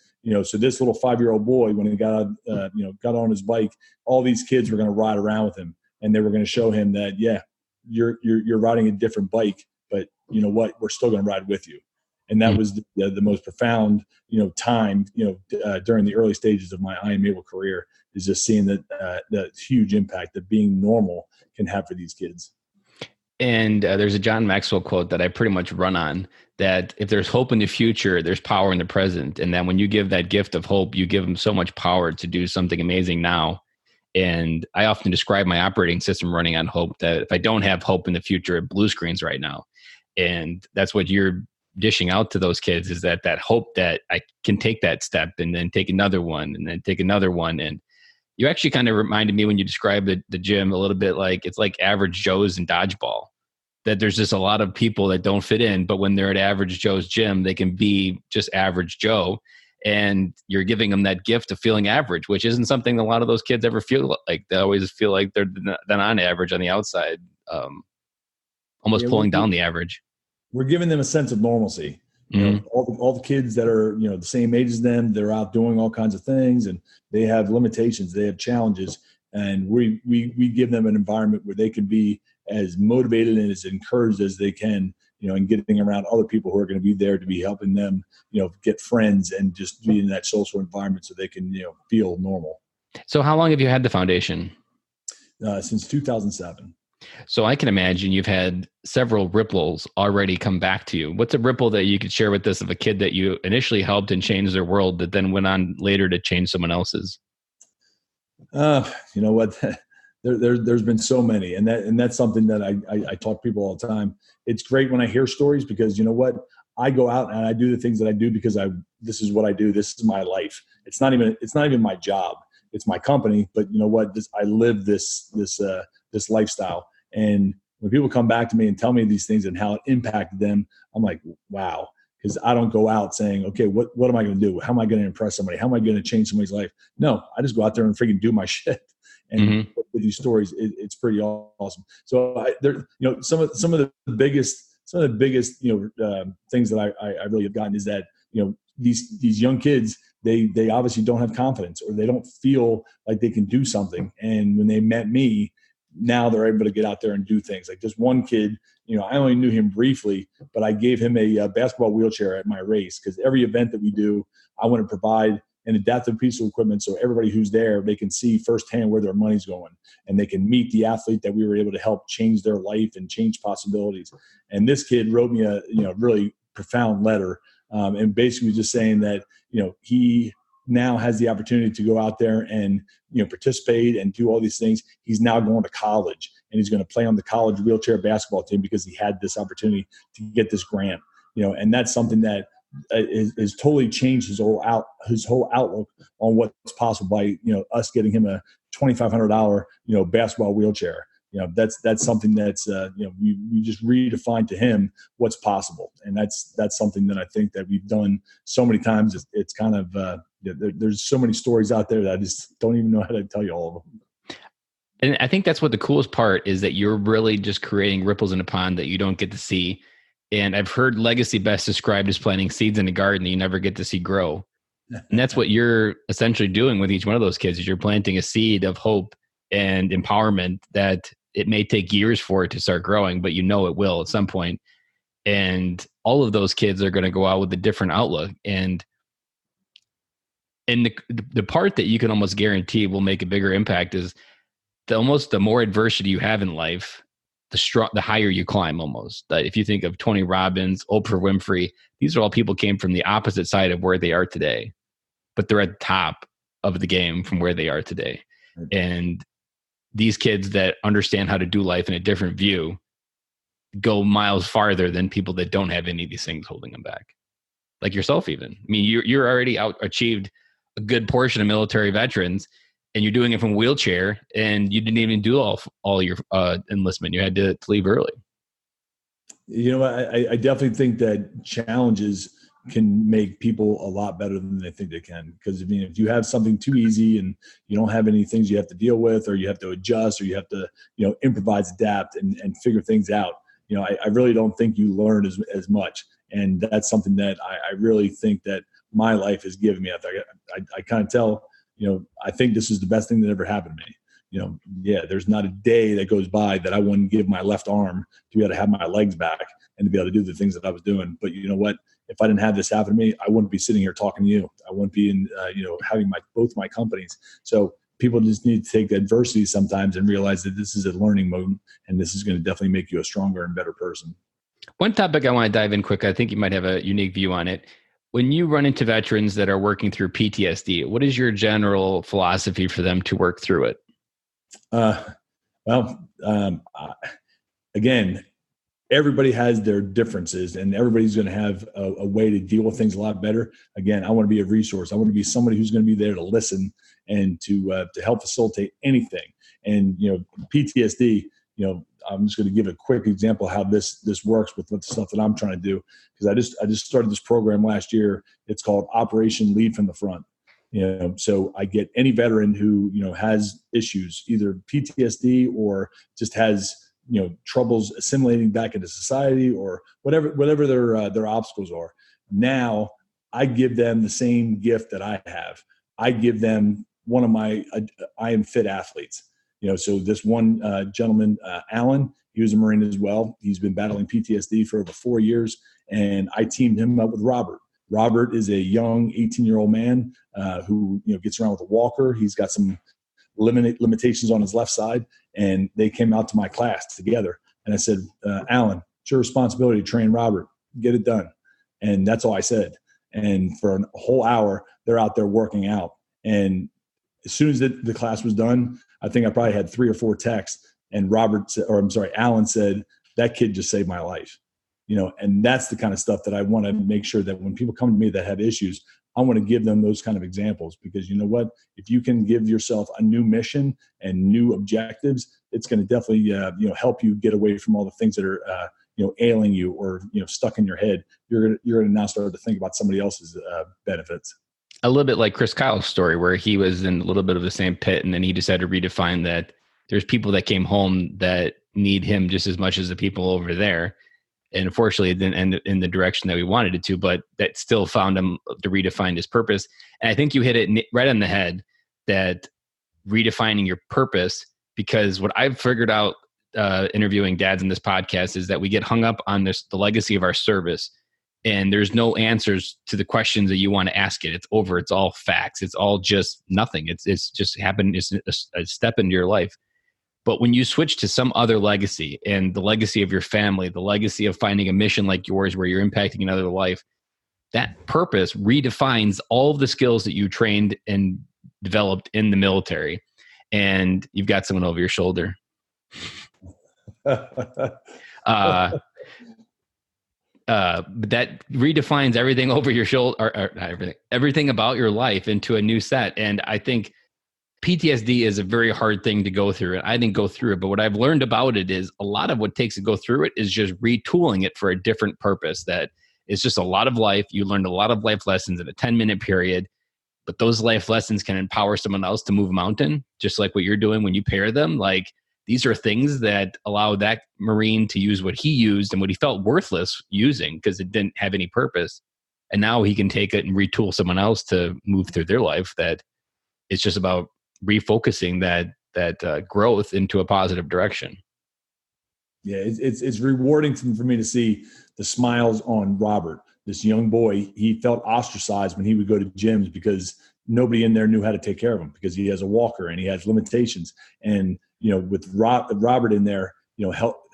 So this little 5-year-old boy, when he got on his bike, all these kids were going to ride around with him, and they were going to show him that, yeah, you're riding a different bike, but you know what, we're still going to ride with you. And that was the most profound, time, during the early stages of my I Am Able career, is just seeing that huge impact that being normal can have for these kids. And there's a John Maxwell quote that I pretty much run on, that if there's hope in the future, there's power in the present. And that when you give that gift of hope, you give them so much power to do something amazing now. And I often describe my operating system running on hope, that if I don't have hope in the future, it blue screens right now. And that's what you're dishing out to those kids, is that hope that I can take that step and then take another one and then take another one. And you actually kind of reminded me, when you described the gym, a little bit like it's like average Joe's in dodgeball, that there's just a lot of people that don't fit in, but when they're at average Joe's gym, they can be just average Joe. And you're giving them that gift of feeling average, which isn't something a lot of those kids ever feel like. They always feel like they're on average on the outside, almost pulling down the average. We're giving them a sense of normalcy. All the kids that are, the same age as them, they're out doing all kinds of things, and they have limitations, they have challenges. And we give them an environment where they can be as motivated and as encouraged as they can, and getting around other people who are going to be there to be helping them, get friends and just be in that social environment so they can, feel normal. So how long have you had the foundation? Since 2007. So I can imagine you've had several ripples already come back to you. What's a ripple that you could share with us of a kid that you initially helped and changed their world, that then went on later to change someone else's? You know what? There's been so many, and that's something that I talk to people all the time. It's great when I hear stories, because you know what? I go out and I do the things that I do because this is what I do. This is my life. It's not even my job. It's my company. But you know what? I live this lifestyle. And when people come back to me and tell me these things and how it impacted them, I'm like, wow. Because I don't go out saying, okay, what am I going to do? How am I going to impress somebody? How am I going to change somebody's life? No, I just go out there and freaking do my shit. And with these stories, it's pretty awesome. So some of the biggest things that I really have gotten is that, these young kids, they obviously don't have confidence, or they don't feel like they can do something. And when they met me, now they're able to get out there and do things. Like this one kid, I only knew him briefly, but I gave him a basketball wheelchair at my race, because every event that we do, I want to provide an adaptive piece of equipment so everybody who's there, they can see firsthand where their money's going, and they can meet the athlete that we were able to help change their life and change possibilities. And this kid wrote me a really profound letter, and basically just saying that he now has the opportunity to go out there and participate and do all these things. He's now going to college, and he's going to play on the college wheelchair basketball team because he had this opportunity to get this grant. And that's something that is totally changed his whole outlook on what's possible by us getting him a $2,500 basketball wheelchair. That's something that's we just redefined to him what's possible, and that's something that I think that we've done so many times. It's kind of there's so many stories out there that I just don't even know how to tell you all of them. And I think that's what the coolest part is, that you're really just creating ripples in a pond that you don't get to see. And I've heard legacy best described as planting seeds in a garden that you never get to see grow. And that's what you're essentially doing with each one of those kids, is you're planting a seed of hope and empowerment that it may take years for it to start growing, but it will at some point. And all of those kids are going to go out with a different outlook. And the part that you can almost guarantee will make a bigger impact is the more adversity you have in life, the higher you climb almost. If you think of Tony Robbins, Oprah Winfrey, these are all people came from the opposite side of where they are today, but they're at the top of the game from where they are today. And these kids that understand how to do life in a different view go miles farther than people that don't have any of these things holding them back. Like yourself, even. I mean, you're already achieved a good portion of military veterans, and you're doing it from a wheelchair, and you didn't even do all your enlistment. You had to leave early. I definitely think that challenges can make people a lot better than they think they can. Because if you have something too easy and you don't have any things you have to deal with, or you have to adjust, or you have to improvise, adapt, and figure things out, I really don't think you learn as much. And that's something that I really think that my life has given me. I kind of tell. I think this is the best thing that ever happened to me. There's not a day that goes by that I wouldn't give my left arm to be able to have my legs back and to be able to do the things that I was doing. But you know what? If I didn't have this happen to me, I wouldn't be sitting here talking to you. I wouldn't be in, having both my companies. So people just need to take adversity sometimes and realize that this is a learning mode, and this is going to definitely make you a stronger and better person. One topic I want to dive in quick, I think you might have a unique view on it. When you run into veterans that are working through PTSD, what is your general philosophy for them to work through it? Again, everybody has their differences, and everybody's going to have a way to deal with things a lot better. Again, I want to be a resource. I want to be somebody who's going to be there to listen and to help facilitate anything. And PTSD. I'm just going to give a quick example of how this works with the stuff that I'm trying to do, because I just started this program last year. It's called Operation Lead from the Front. So I get any veteran who has issues, either PTSD or just has troubles assimilating back into society, or whatever their obstacles are. Now I give them the same gift that I have. I give them one of my I am fit athletes. So this one gentleman, Alan, he was a Marine as well. He's been battling PTSD for over 4 years, and I teamed him up with Robert. Robert is a young 18-year-old man who gets around with a walker. He's got some limitations on his left side, and they came out to my class together. And I said, Alan, it's your responsibility to train Robert. Get it done. And that's all I said. And for a whole hour, they're out there working out. And as soon as the class was done, I think I probably had 3 or 4 texts, and Alan said, that kid just saved my life. And that's the kind of stuff that I want to make sure that when people come to me that have issues, I want to give them those kind of examples, because you know what, if you can give yourself a new mission and new objectives, it's going to definitely, help you get away from all the things that are, ailing you or, stuck in your head. You're going to now start to think about somebody else's benefits. A little bit like Chris Kaag's story, where he was in a little bit of the same pit, and then he decided to redefine that there's people that came home that need him just as much as the people over there. And unfortunately, it didn't end in the direction that we wanted it to, but that still found him to redefine his purpose. And I think you hit it right on the head, that redefining your purpose, because what I've figured out interviewing dads in this podcast is that we get hung up on the legacy of our service. And there's no answers to the questions that you want to ask it. It's over. It's all facts. It's all just nothing. It's just happened. It's a step into your life. But when you switch to some other legacy, and the legacy of your family, the legacy of finding a mission like yours where you're impacting another life, that purpose redefines all of the skills that you trained and developed in the military. And you've got someone over your shoulder. that redefines everything over your shoulder, or not everything about your life into a new set. And I think PTSD is a very hard thing to go through. And I didn't go through it, but what I've learned about it is a lot of what takes to go through it is just retooling it for a different purpose. That it's just a lot of life. You learned a lot of life lessons in a 10-minute period, but those life lessons can empower someone else to move a mountain, just like what you're doing when you pair them. Like, these are things that allow that Marine to use what he used and what he felt worthless using because it didn't have any purpose. And now he can take it and retool someone else to move through their life. That it's just about refocusing that growth into a positive direction. Yeah, it's rewarding for me to see the smiles on Robert, this young boy. He felt ostracized when he would go to gyms because nobody in there knew how to take care of him because he has a walker and he has limitations. And, with Robert in there,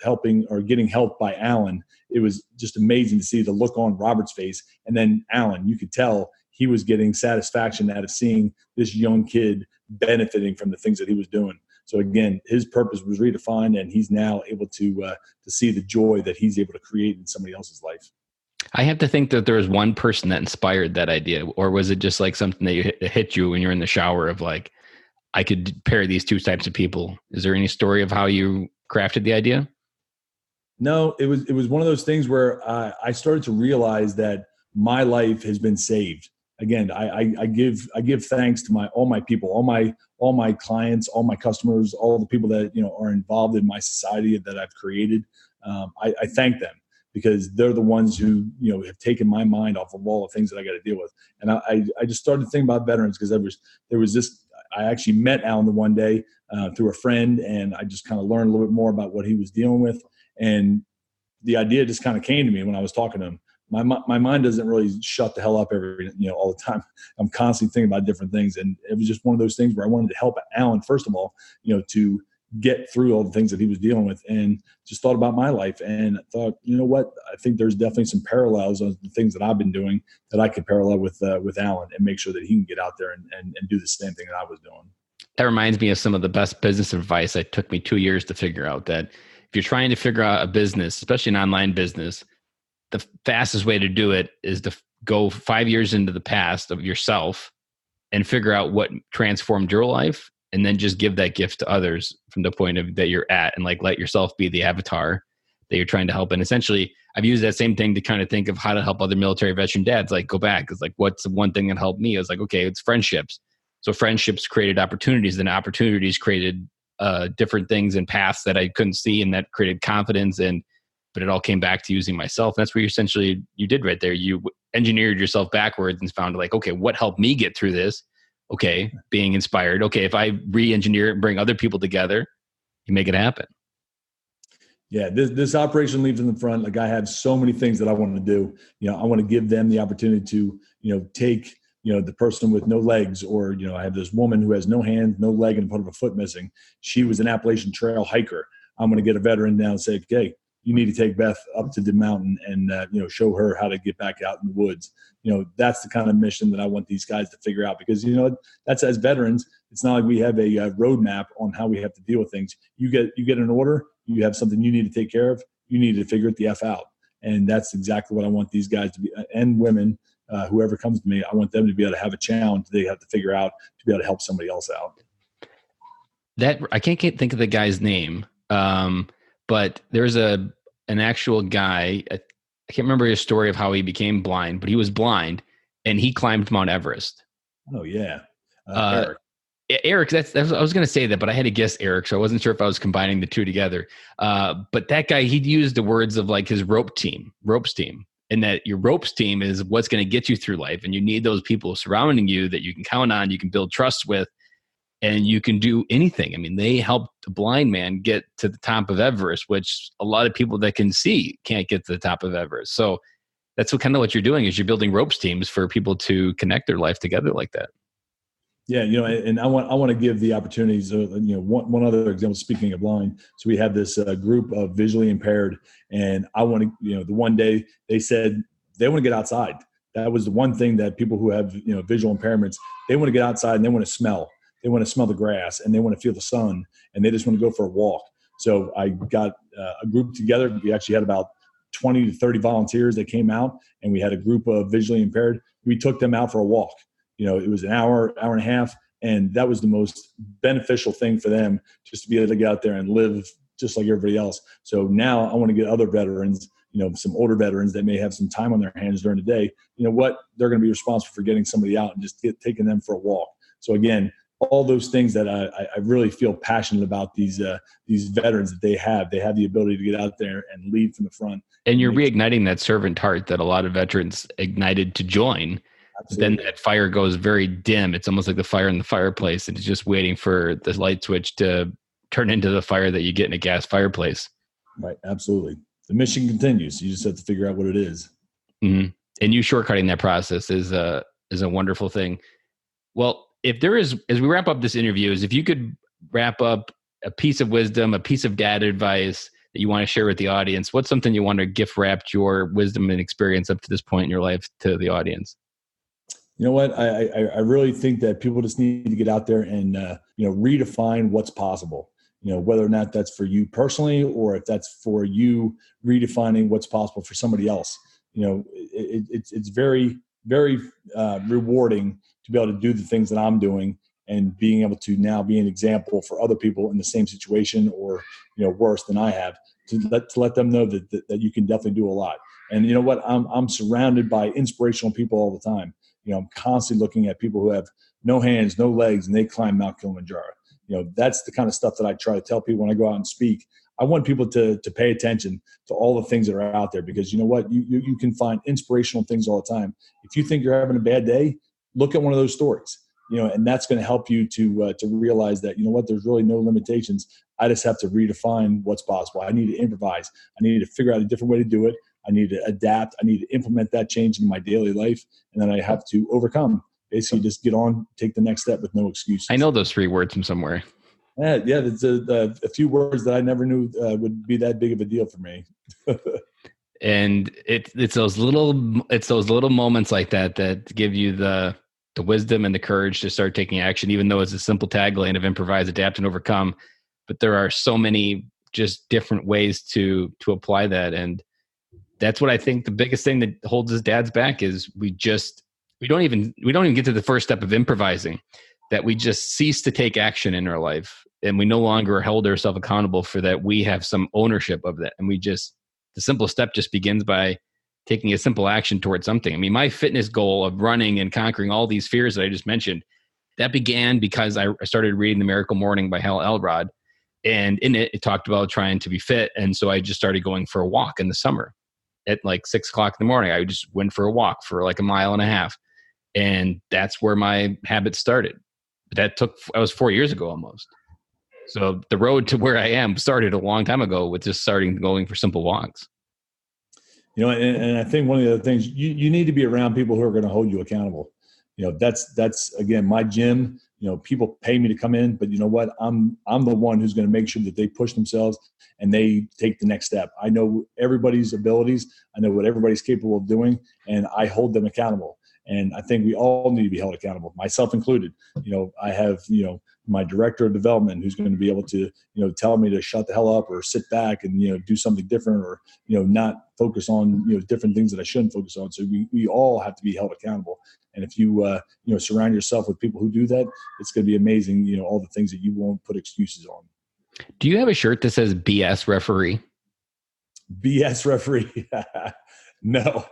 helping or getting help by Alan, it was just amazing to see the look on Robert's face. And then Alan, you could tell he was getting satisfaction out of seeing this young kid benefiting from the things that he was doing. So again, his purpose was redefined, and he's now able to see the joy that he's able to create in somebody else's life. I have to think that there was one person that inspired that idea, or was it just like something that hit you when you're in the shower of like, I could pair these two types of people? Is there any story of how you crafted the idea? No, it was one of those things where I started to realize that my life has been saved. Again, I give thanks to all my people, all my clients, all my customers, all the people that are involved in my society that I've created. I thank them because they're the ones who have taken my mind off of all the things that I got to deal with. And I just started thinking about veterans because there was this. I actually met Alan the one day through a friend, and I just kind of learned a little bit more about what he was dealing with. And the idea just kind of came to me when I was talking to him. My mind doesn't really shut the hell up all the time. I'm constantly thinking about different things. And it was just one of those things where I wanted to help Alan, first of all, to get through all the things that he was dealing with, and just thought about my life and thought, what, I think there's definitely some parallels of the things that I've been doing that I could parallel with Alan and make sure that he can get out there and do the same thing that I was doing. That reminds me of some of the best business advice that took me 2 years to figure out. That if you're trying to figure out a business, especially an online business, the fastest way to do it is to go 5 years into the past of yourself and figure out what transformed your life, and then just give that gift to others from the point of that you're at, and like let yourself be the avatar that you're trying to help. And essentially, I've used that same thing to kind of think of how to help other military veteran dads. Like, go back. It's like, what's the one thing that helped me? I was like, okay, it's friendships. So friendships created opportunities, then opportunities created different things and paths that I couldn't see, and that created confidence. But it all came back to using myself. And that's what you did right there. You engineered yourself backwards and found like, okay, what helped me get through this? Okay, being inspired. Okay, if I re-engineer it and bring other people together, you make it happen. Yeah, this operation leaves in the front. Like, I have so many things that I want to do. I want to give them the opportunity to, take, the person with no legs, or, I have this woman who has no hand, no leg, and part of a foot missing. She was an Appalachian Trail hiker. I'm going to get a veteran down and say, okay, you need to take Beth up to the mountain and, show her how to get back out in the woods. That's the kind of mission that I want these guys to figure out, because, that's, as veterans, it's not like we have a roadmap on how we have to deal with things. You get an order, you have something you need to take care of, you need to figure it the F out. And that's exactly what I want these guys to be, and women, whoever comes to me, I want them to be able to have a challenge they have to figure out to be able to help somebody else out. That I can't think of the guy's name. But there's an actual guy, I can't remember his story of how he became blind, but he was blind and he climbed Mount Everest. Oh yeah. Eric. Eric, that's I was going to say that, but I had to guess Eric, so I wasn't sure if I was combining the two together. But that guy, he'd used the words of like his ropes team, and that your ropes team is what's going to get you through life. And you need those people surrounding you that you can count on, you can build trust with, and you can do anything. I mean, they helped a blind man get to the top of Everest, which a lot of people that can see can't get to the top of Everest. So that's what you're doing, is you're building ropes teams for people to connect their life together like that. Yeah, and I want to give the opportunities. One other example. Speaking of blind, so we have this group of visually impaired, and I want to. The one day they said they want to get outside. That was the one thing that people who have visual impairments, they want to get outside and they want to smell. They want to smell the grass and they want to feel the sun, and they just want to go for a walk. So I got a group together. We actually had about 20 to 30 volunteers that came out, and we had a group of visually impaired. We took them out for a walk. It was an hour and a half, and that was the most beneficial thing for them, just to be able to get out there and live just like everybody else. So now I want to get other veterans, some older veterans that may have some time on their hands during the day. You know what? They're going to be responsible for getting somebody out and just taking them for a walk. So again, all those things that I really feel passionate about these veterans that they have the ability to get out there and lead from the front. And you're reigniting that servant heart that a lot of veterans ignited to join. Absolutely. Then that fire goes very dim. It's almost like the fire in the fireplace, and it's just waiting for the light switch to turn into the fire that you get in a gas fireplace. Right. Absolutely. The mission continues. You just have to figure out what it is. Mm-hmm. And you shortcutting that process is a wonderful thing. Well, if there is, as we wrap up this interview, if you could wrap up a piece of wisdom, a piece of dad advice that you want to share with the audience, what's something you want to gift wrap your wisdom and experience up to this point in your life to the audience? You know what? I really think that people just need to get out there and, redefine what's possible. Whether or not that's for you personally, or if that's for you redefining what's possible for somebody else. It's very, very rewarding to be able to do the things that I'm doing, and being able to now be an example for other people in the same situation, or worse than I have, to let them know that you can definitely do a lot. And you know what? I'm surrounded by inspirational people all the time. I'm constantly looking at people who have no hands, no legs, and they climb Mount Kilimanjaro. That's the kind of stuff that I try to tell people when I go out and speak. I want people to pay attention to all the things that are out there, because you know what? You can find inspirational things all the time. If you think you're having a bad day, look at one of those stories, and that's going to help you to realize that, there's really no limitations. I just have to redefine what's possible. I need to improvise. I need to figure out a different way to do it. I need to adapt. I need to implement that change in my daily life. And then I have to overcome. Basically, just get on, take the next step with no excuses. I know those 3 words from somewhere. Yeah, it's a few words that I never knew would be that big of a deal for me. And it's those little moments like that give you the wisdom and the courage to start taking action, even though it's a simple tagline of improvise, adapt, and overcome. But there are so many just different ways to apply that, and that's what I think the biggest thing that holds us dads back is we don't even get to the first step of improvising, that we just cease to take action in our life, and we no longer hold ourselves accountable for that. We have some ownership of that, and the simple step just begins by taking a simple action towards something. I mean, my fitness goal of running and conquering all these fears that I just mentioned, that began because I started reading The Miracle Morning by Hal Elrod, and in it talked about trying to be fit, and so I just started going for a walk in the summer at like 6 o'clock in the morning. I just went for a walk for like a mile and a half. And that's where my habit started. That was 4 years ago almost. So the road to where I am started a long time ago with just going for simple walks. And I think one of the other things, you need to be around people who are going to hold you accountable. That's again, my gym, people pay me to come in, but you know what? I'm the one who's going to make sure that they push themselves and they take the next step. I know everybody's abilities. I know what everybody's capable of doing, and I hold them accountable. And I think we all need to be held accountable, myself included. I have, my director of development who's going to be able to, tell me to shut the hell up or sit back and, do something different, or, not focus on, different things that I shouldn't focus on. So we all have to be held accountable. And if you, surround yourself with people who do that, it's going to be amazing, all the things that you won't put excuses on. Do you have a shirt that says BS referee? BS referee? No.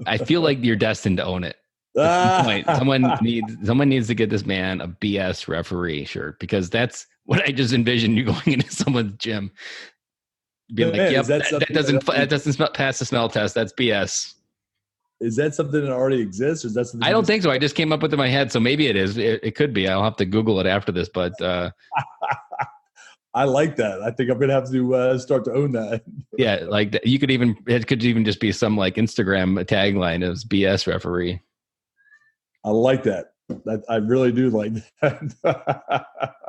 I feel like you're destined to own it. Someone needs to get this man a BS referee shirt, because that's what I just envisioned you going into someone's gym. Being like, yep, that doesn't pass the smell test. That's BS. Is that something that already exists? Or is that something? I don't think so. I just came up with it in my head. So maybe it is. It could be. I'll have to Google it after this, but I like that. I think I'm going to have to start to own that. Yeah. Like it could even just be some like Instagram tagline as BS referee. I like that. I really do like that.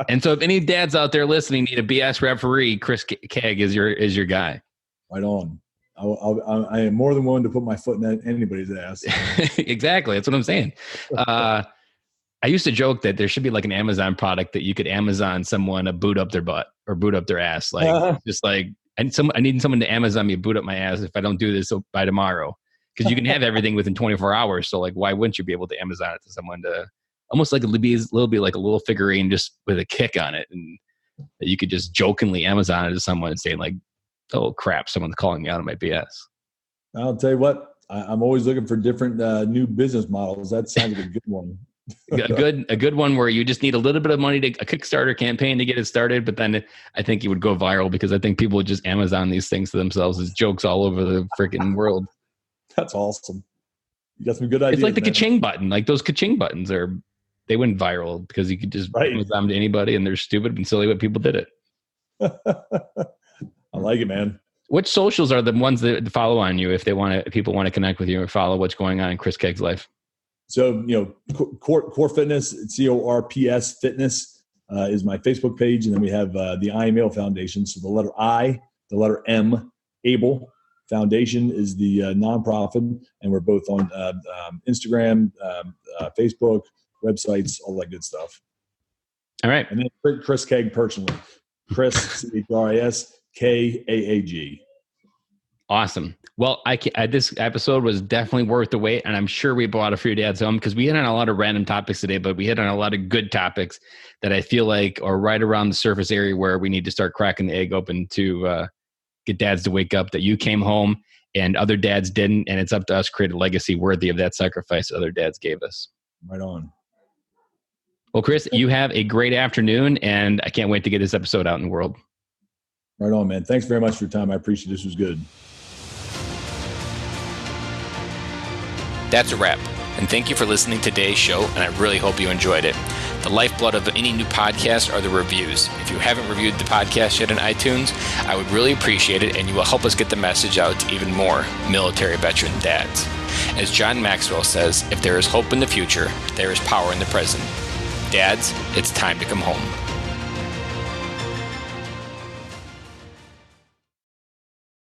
And so if any dads out there listening need a BS referee, Chris Kaag is your guy. Right on. I am more than willing to put my foot in anybody's ass. Exactly. That's what I'm saying. I used to joke that there should be like an Amazon product that you could Amazon someone a boot up their butt or boot up their ass. Like just like I need someone to Amazon me, boot up my ass if I don't do this by tomorrow. Because you can have everything within 24 hours. So like, why wouldn't you be able to Amazon it to someone to almost like a little bit like a little figurine just with a kick on it, and that you could just jokingly Amazon it to someone and say like, oh crap, someone's calling me out on my BS. I'll tell you what, I'm always looking for different new business models. That sounds like a good one. a good one where you just need a little bit of money to a Kickstarter campaign to get it started, but then I think it would go viral because I think people would just Amazon these things to themselves as jokes all over the freaking world. That's awesome. You got some good ideas. It's like the ka-ching button. Like those ka-ching buttons they went viral because you could just Amazon to anybody and they're stupid and silly, but people did it. I like it, man. Which socials are the ones that follow on you if people want to connect with you and follow what's going on in Chris Kaag's life? So, Core Fitness, CORPS Fitness is my Facebook page. And then we have the I Am Able Foundation. So the letter I, the letter M, Able Foundation is the nonprofit. And we're both on Instagram, Facebook, websites, all that good stuff. All right. And then Chris Kaag personally. Chris, CHRIS, KAAG. Awesome. Well, this episode was definitely worth the wait, and I'm sure we brought a few dads home because we hit on a lot of random topics today, but we hit on a lot of good topics that I feel like are right around the surface area where we need to start cracking the egg open to get dads to wake up that you came home and other dads didn't, and it's up to us to create a legacy worthy of that sacrifice other dads gave us. Right on. Well, Chris, you have a great afternoon, and I can't wait to get this episode out in the world. Right on, man. Thanks very much for your time. I appreciate it. This was good. That's a wrap. And thank you for listening to today's show, and I really hope you enjoyed it. The lifeblood of any new podcast are the reviews. If you haven't reviewed the podcast yet on iTunes, I would really appreciate it, and you will help us get the message out to even more military veteran dads. As John Maxwell says, if there is hope in the future, there is power in the present. Dads, it's time to come home.